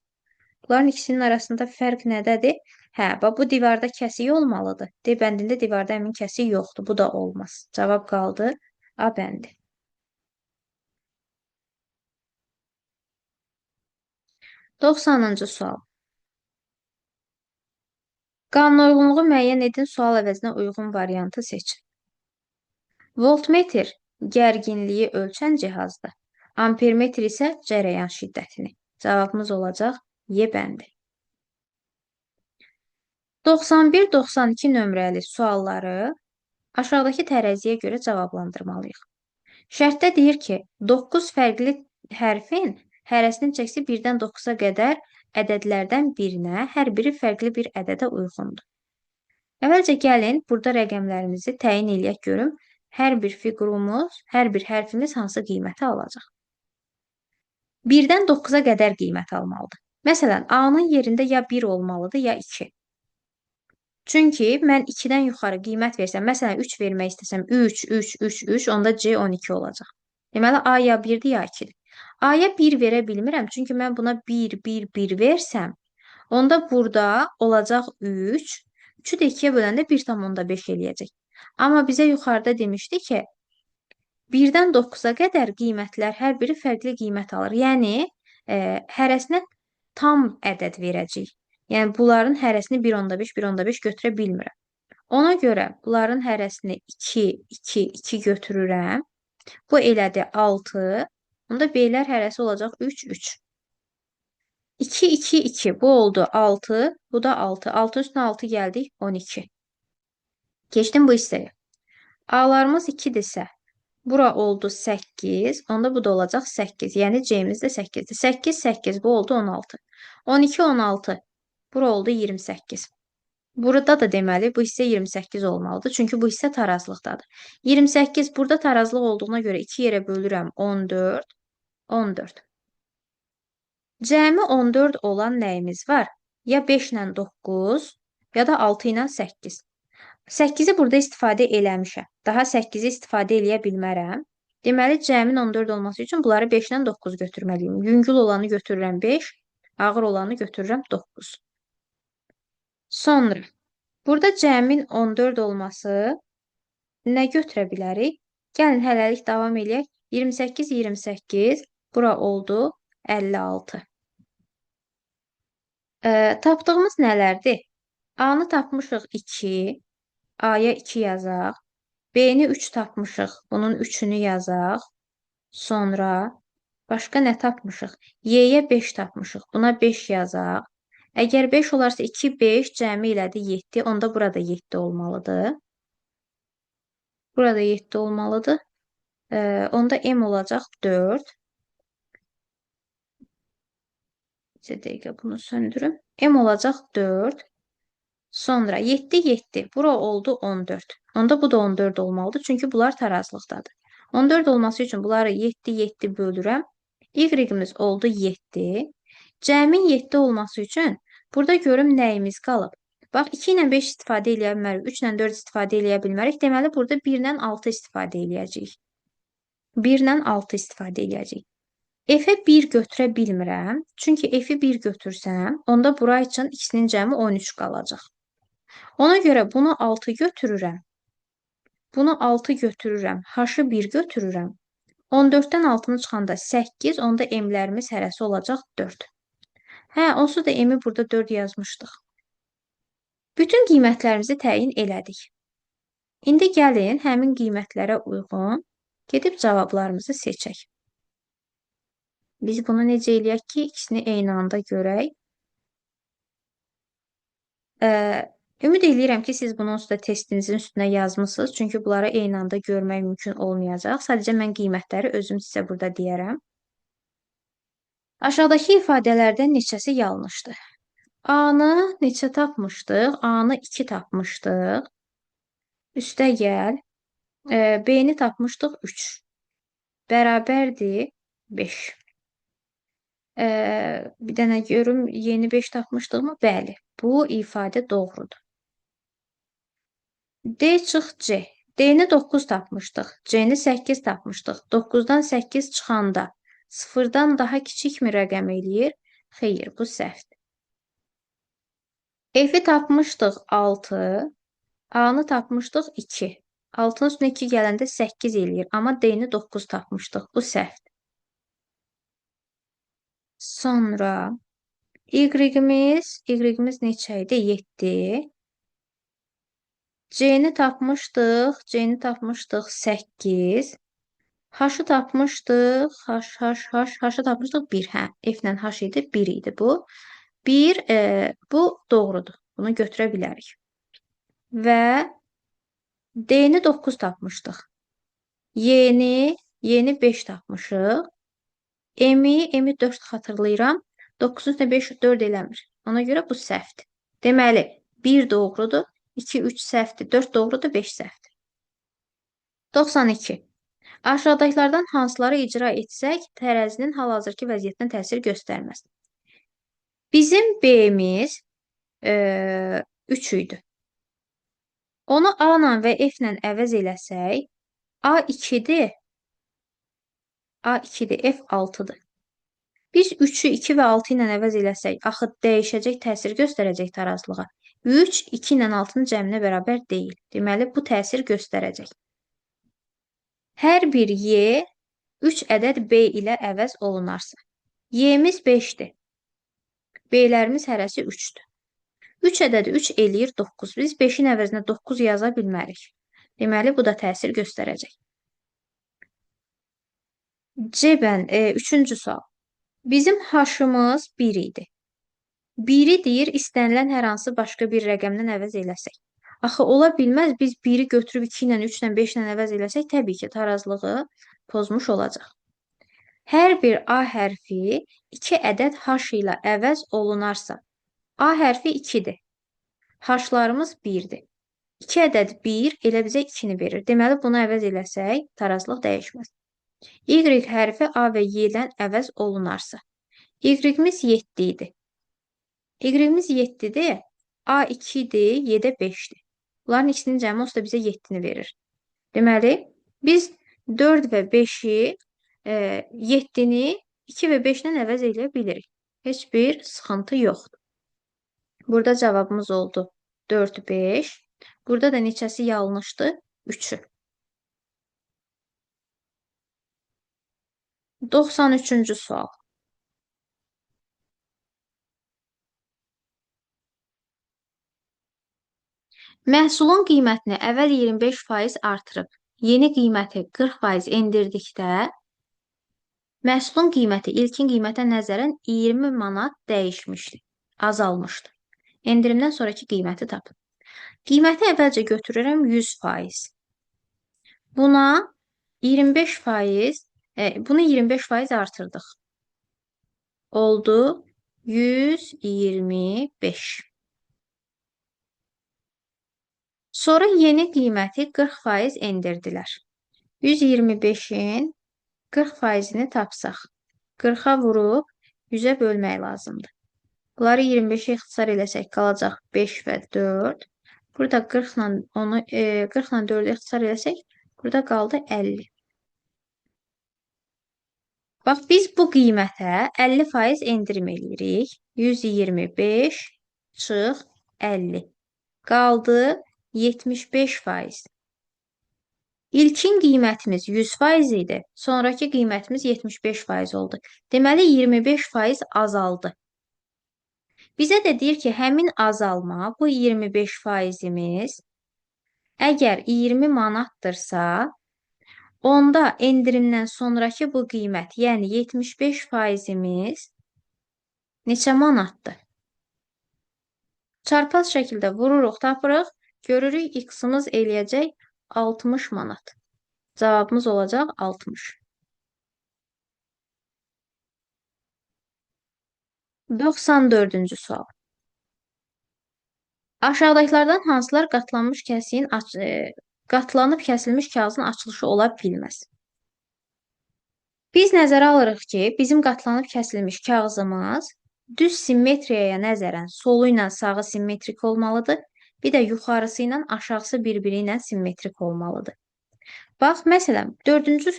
Bunların ikisinin arasında fərq nədədir? Hə, bax bu divarda kəsiyi olmalıdır. D bəndində divarda həmin kəsiyi yoxdur. Bu da olmaz. Cavab qaldı A bəndi. 90-cı sual. Qanunauyğunluğu müəyyən edin, sual əvəzinə uyğun variantı seçin. Voltmetr gərginliyi ölçən cihazdır. Ampermetr isə cərəyan şiddətini. Cavabımız olacaq Y bəndi. 91-92 nömrəli sualları aşağıdakı tərəziyə görə cavablandırmalıyıq. Şərtdə deyir ki, 9 fərqli hərfin hərəsinin çəkisi 1-dən 9-a qədər ədədlərdən birinə, hər biri fərqli bir ədədə uyğundur. Əvvəlcə gəlin, burada rəqəmlərimizi təyin eləyək görüm. Hər bir fiqurumuz, hər bir hərfimiz hansı qiyməti alacaq? 1-dən 9-a qədər qiymət almalıdır. Məsələn, A-nın yerində ya 1 olmalıdır, ya 2. Çünki mən 2-dən yuxarı qiymət versəm, məsələn, 3 vermək istəsəm, 3, 3, 3, 3, onda C 12 olacaq. Deməli, A ya 1-dir, ya 2-dir. A-ya 1 verə bilmirəm, çünki mən buna 1, 1, 1 versəm, onda burada olacaq 3, 3-ü də 2-yə böləndə 1,5 eləyəcək. Amma bizə yuxarıda demişdi ki, 1-dən 9-a qədər qiymətlər hər biri fərqli qiymət alır. Yəni, hərəsinə tam ədəd verəcəyik. Yəni, bunların hərəsini 1,5, 1,5 götürə bilmirəm. Ona görə bunların hərəsini 2, 2, 2 götürürəm. Bu elədi 6. Onda B-lər hərəsi olacaq 3, 3. 2, 2, 2. Bu oldu 6. Bu da 6. 6 üstünə 6 gəldik 12. Keçdim bu hissəyə. A-larımız 2-dirsə, bura oldu 8. Onda bu da olacaq 8. Yəni C-miz də 8-dir. 8, 8. Bu oldu 16. 12, 16. Bura oldu 28. Burada da deməli bu hissə 28 olmalıdır. Çünki bu hissə tarazlıqdadır. 28 burada tarazlıq olduğuna görə 2 yerə bölürəm 14. 14. Cəmi 14 olan nəyimiz var? Ya 5 ilə 9, ya da 6 ilə 8. 8-i burada istifadə eləmişəm. Daha 8-i istifadə eləyə bilmərəm. Deməli, cəmin 14 olması üçün bunları 5 ilə 9 götürməliyim. Yüngül olanı götürürəm 5, ağır olanı götürürəm 9. Sonra, burada cəmin 14 olması nə götürə bilərik? Gəlin, hələlik davam eləyək. 28, 28, bura oldu 56. Tapdığımız nələrdir? A-nı tapmışıq 2, A-ya 2 yazaq. B-ni 3 tapmışıq. Bunun 3-ünü yazaq. Sonra başqa nə tapmışıq? Y-yə 5 tapmışıq. Buna 5 yazaq. Əgər 5 olarsa 2, 5 cəmi elədi 7. Onda burada 7 olmalıdır. Burada 7 olmalıdır. Onda M olacaq 4. Bir dəqiqə bunu söndürüm. M olacaq 4. Sonra 7, 7. Bura oldu 14. Onda bu da 14 olmalıdır. Çünki bunlar tarazlıqdadır. 14 olması üçün bunları 7, 7 bölürəm. Y-imiz oldu 7. Cəmin 7 olması üçün burada görüm nəyimiz qalıb. Bax, 2 ilə 5 istifadə eləyə bilmərik. 3 ilə 4 istifadə eləyə bilmərik. Deməli, burada 1 ilə 6 istifadə eləyəcəyik. 1 ilə 6 istifadə eləyəcəyik. F-ə 1 götürə bilmirəm. Çünki F-i 1 götürsəm, onda bura üçün ikisinin cəmi 13 qalacaq. Ona görə bunu 6 götürürəm. Bunu 6 götürürəm. H-ı 1 götürürəm. 14-dən 6-nı çıxanda 8, onda M-lərimiz hərəsi olacaq 4. Hə, onsuz da M-i burada 4 yazmışdıq. Bütün qiymətlərimizi təyin elədik. İndi gəlin, həmin qiymətlərə uyğun gedib cavablarımızı seçək. Biz bunu necə eləyək ki, ikisini eyni anda görək. Ümid edirəm ki, siz bunun üstə testinizin üstünə yazmısınız. Çünki bunları eyni anda görmək mümkün olmayacaq. Sadəcə mən qiymətləri özüm sizə burada deyərəm. Aşağıdakı ifadələrdən neçəsi yanlışdır? A-nı neçə tapmışdıq? A-nı 2 tapmışdıq. Üstə gəl. B-ni tapmışdıq 3. Bərabərdir 5. Bir dənə görüm, yeni 5 tapmışdıqmı? Bəli, bu ifadə doğrudur. D çıx C. D-ni 9 tapmışdıq. C-ni 8 tapmışdıq. 9-dan 8 çıxanda 0-dan daha kiçikmi rəqəm eləyir? Xeyr, bu səhvdir. F-i tapmışdıq 6. A-nı tapmışdıq 2. 6-nın üstünə 2 gələndə 8 eləyir. Amma D-ni 9 tapmışdıq. Bu səhvdir. Sonra Y-imiz neçə idi? 7. C-ni tapmışdıq. C-ni tapmışdıq 8. H-ı tapmışdıq. H-ı tapmışdıq 1. Hə, F-lə H idi, 1 idi bu. 1, bu doğrudur. Bunu götürə bilərik. Və D-ni 9 tapmışdıq. Y-ni 5 tapmışıq. M-i 4 xatırlayıram. 9-un üstünə 5, 4 eləmir. Ona görə bu səhvdir. Deməli, 1 doğrudur, 2, 3 səhvdir, 4 doğrudur, 5 səhvdir. 92. Aşağıdakilərdən hansıları icra etsək, tərəzinin hal-hazırki vəziyyətinə təsir göstərməz. Bizim B-miz 3 idi. Onu A-la və F-lə əvəz eləsək, A2-dir, F 6-dır. Biz 3-ü 2 və 6 ilə əvəz eləsək, axı dəyişəcək, təsir göstərəcək tarazlığa. 3, 2 ilə 6-nın cəminə bərabər deyil. Deməli, bu təsir göstərəcək. Hər bir Y 3 ədəd B ilə əvəz olunarsa. Y-miz 5-dir. B-lərimiz hərəsi 3-dür. 3 ədədi 3 eləyir 9. Biz 5-in əvəzinə 9 yaza bilmərik. Deməli, bu da təsir göstərəcək. C-bən, 3-cü sual. Bizim H-ımız 1 idi. 1-i deyir, istənilən hər hansı başqa bir rəqəmdən əvəz eləsək. Axı, ola bilməz, biz 1-i götürüb 2 ilə, 3 ilə, 5 ilə əvəz eləsək, təbii ki, tarazlığı pozmuş olacaq. Hər bir A hərfi 2 ədəd H ilə əvəz olunarsa, A hərfi 2-dir. H-larımız 1-dir. 2 ədəd 1 elə bizə 2-ni verir. Deməli, bunu əvəz eləsək, tarazlıq dəyişməz. Y hərfi A və Y-dən əvəz olunarsa. Y-imiz 7 idi. Y-imiz 7-dir, A 2-dir, Y də 5-dir. Bunların ikisinin cəmi olsa bizə 7-ni verir. Deməli, biz 4 və 5-i, 7-ni 2 və 5 ilə əvəz eləyə bilirik. Heç bir sıxıntı yoxdur. Burada cavabımız oldu 4, 5. Burada da neçəsi yanlışdır? 3-ü. 93-cü sual. Məhsulun qiymətini əvvəl 25% artırıb, yeni qiyməti 40% endirdikdə, məhsulun qiyməti ilkin qiymətə nəzərən 20 manat dəyişmişdir, azalmışdır. Endirimdən sonraki qiyməti tapın. Qiyməti əvvəlcə götürürəm 100%. Buna 25%, bunu 25% artırdıq. Oldu 125. Sonra yeni qiyməti 40% endirdilər. 125-in 40%-ni tapsaq, 40-a vurub 100-ə bölmək lazımdır. Bunları 25-ə ixtisar eləsək, qalacaq 5 və 4. Burada 40 ilə 4-ə ixtisar eləsək, burada qaldı 50. Bax, biz bu qiymətə 50% endirim eləyirik. 125 çıx 50. Qaldı 75%. İlkin qiymətimiz 100% idi. Sonraki qiymətimiz 75% oldu. Deməli, 25% azaldı. Bizə də deyir ki, həmin azalma, bu 25%-imiz əgər 20 manatdırsa, Onda endirimdən sonraki bu qiymət, yəni 75%imiz neçə manatdır? Çarpaz şəkildə vururuq, tapırıq, görürük x-ımız eləyəcək 60 manat. Cavabımız olacaq 60. 94-cü sual. Aşağıdakılardan hansılar qatlanıb kəsilmiş kağızın açılışı ola bilməz? Biz nəzərə alırıq ki, bizim qatlanıb kəsilmiş kağızımız düz simmetriyaya nəzərən solu ilə sağı simmetrik olmalıdır. Bir də yuxarısı ilə aşağısı bir-biri ilə simmetrik olmalıdır. Bax, məsələn, 4-cü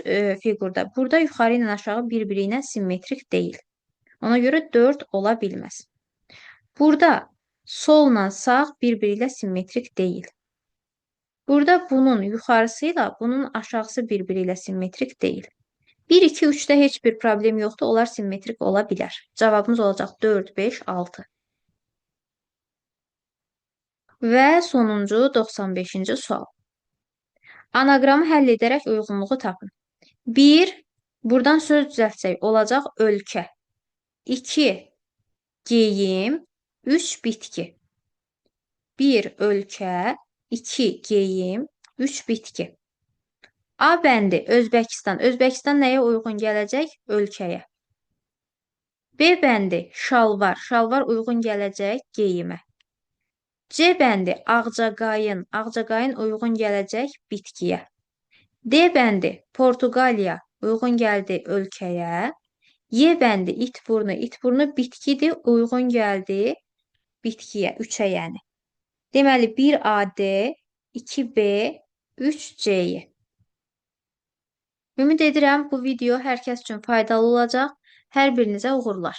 fiqurda burada yuxarı ilə aşağı bir-biri ilə simmetrik deyil. Ona görə 4 ola bilməz. Burada solla sağ bir-biri ilə simmetrik deyil. Burada bunun yuxarısı ilə bunun aşağısı bir-biri ilə simmetrik deyil. 1, 2, 3-də heç bir problem yoxdur. Onlar simmetrik ola bilər. Cavabımız olacaq 4, 5, 6. Və sonuncu 95-ci sual. Anaqramı həll edərək uyğunluğu tapın. 1, buradan söz düzəltsək olacaq ölkə. 2, geyim, 3, bitki. 1, ölkə, 2, geyim, 3, bitki. A bəndi Özbəkistan. Özbəkistan nəyə uyğun gələcək? Ölkəyə. B bəndi şalvar. Şalvar uyğun gələcək geyimə. C bəndi ağcaqayın. Ağcaqayın uyğun gələcək bitkiyə. D bəndi Portuqaliya uyğun gəldi ölkəyə. Y bəndi itburnu. İtburnu bitkidir, uyğun gəldi bitkiyə, 3-ə yəni. Deməli 1AD, 2B, 3C. Ümid edirəm bu video hər kəs üçün faydalı olacaq. Hər birinizə uğurlar.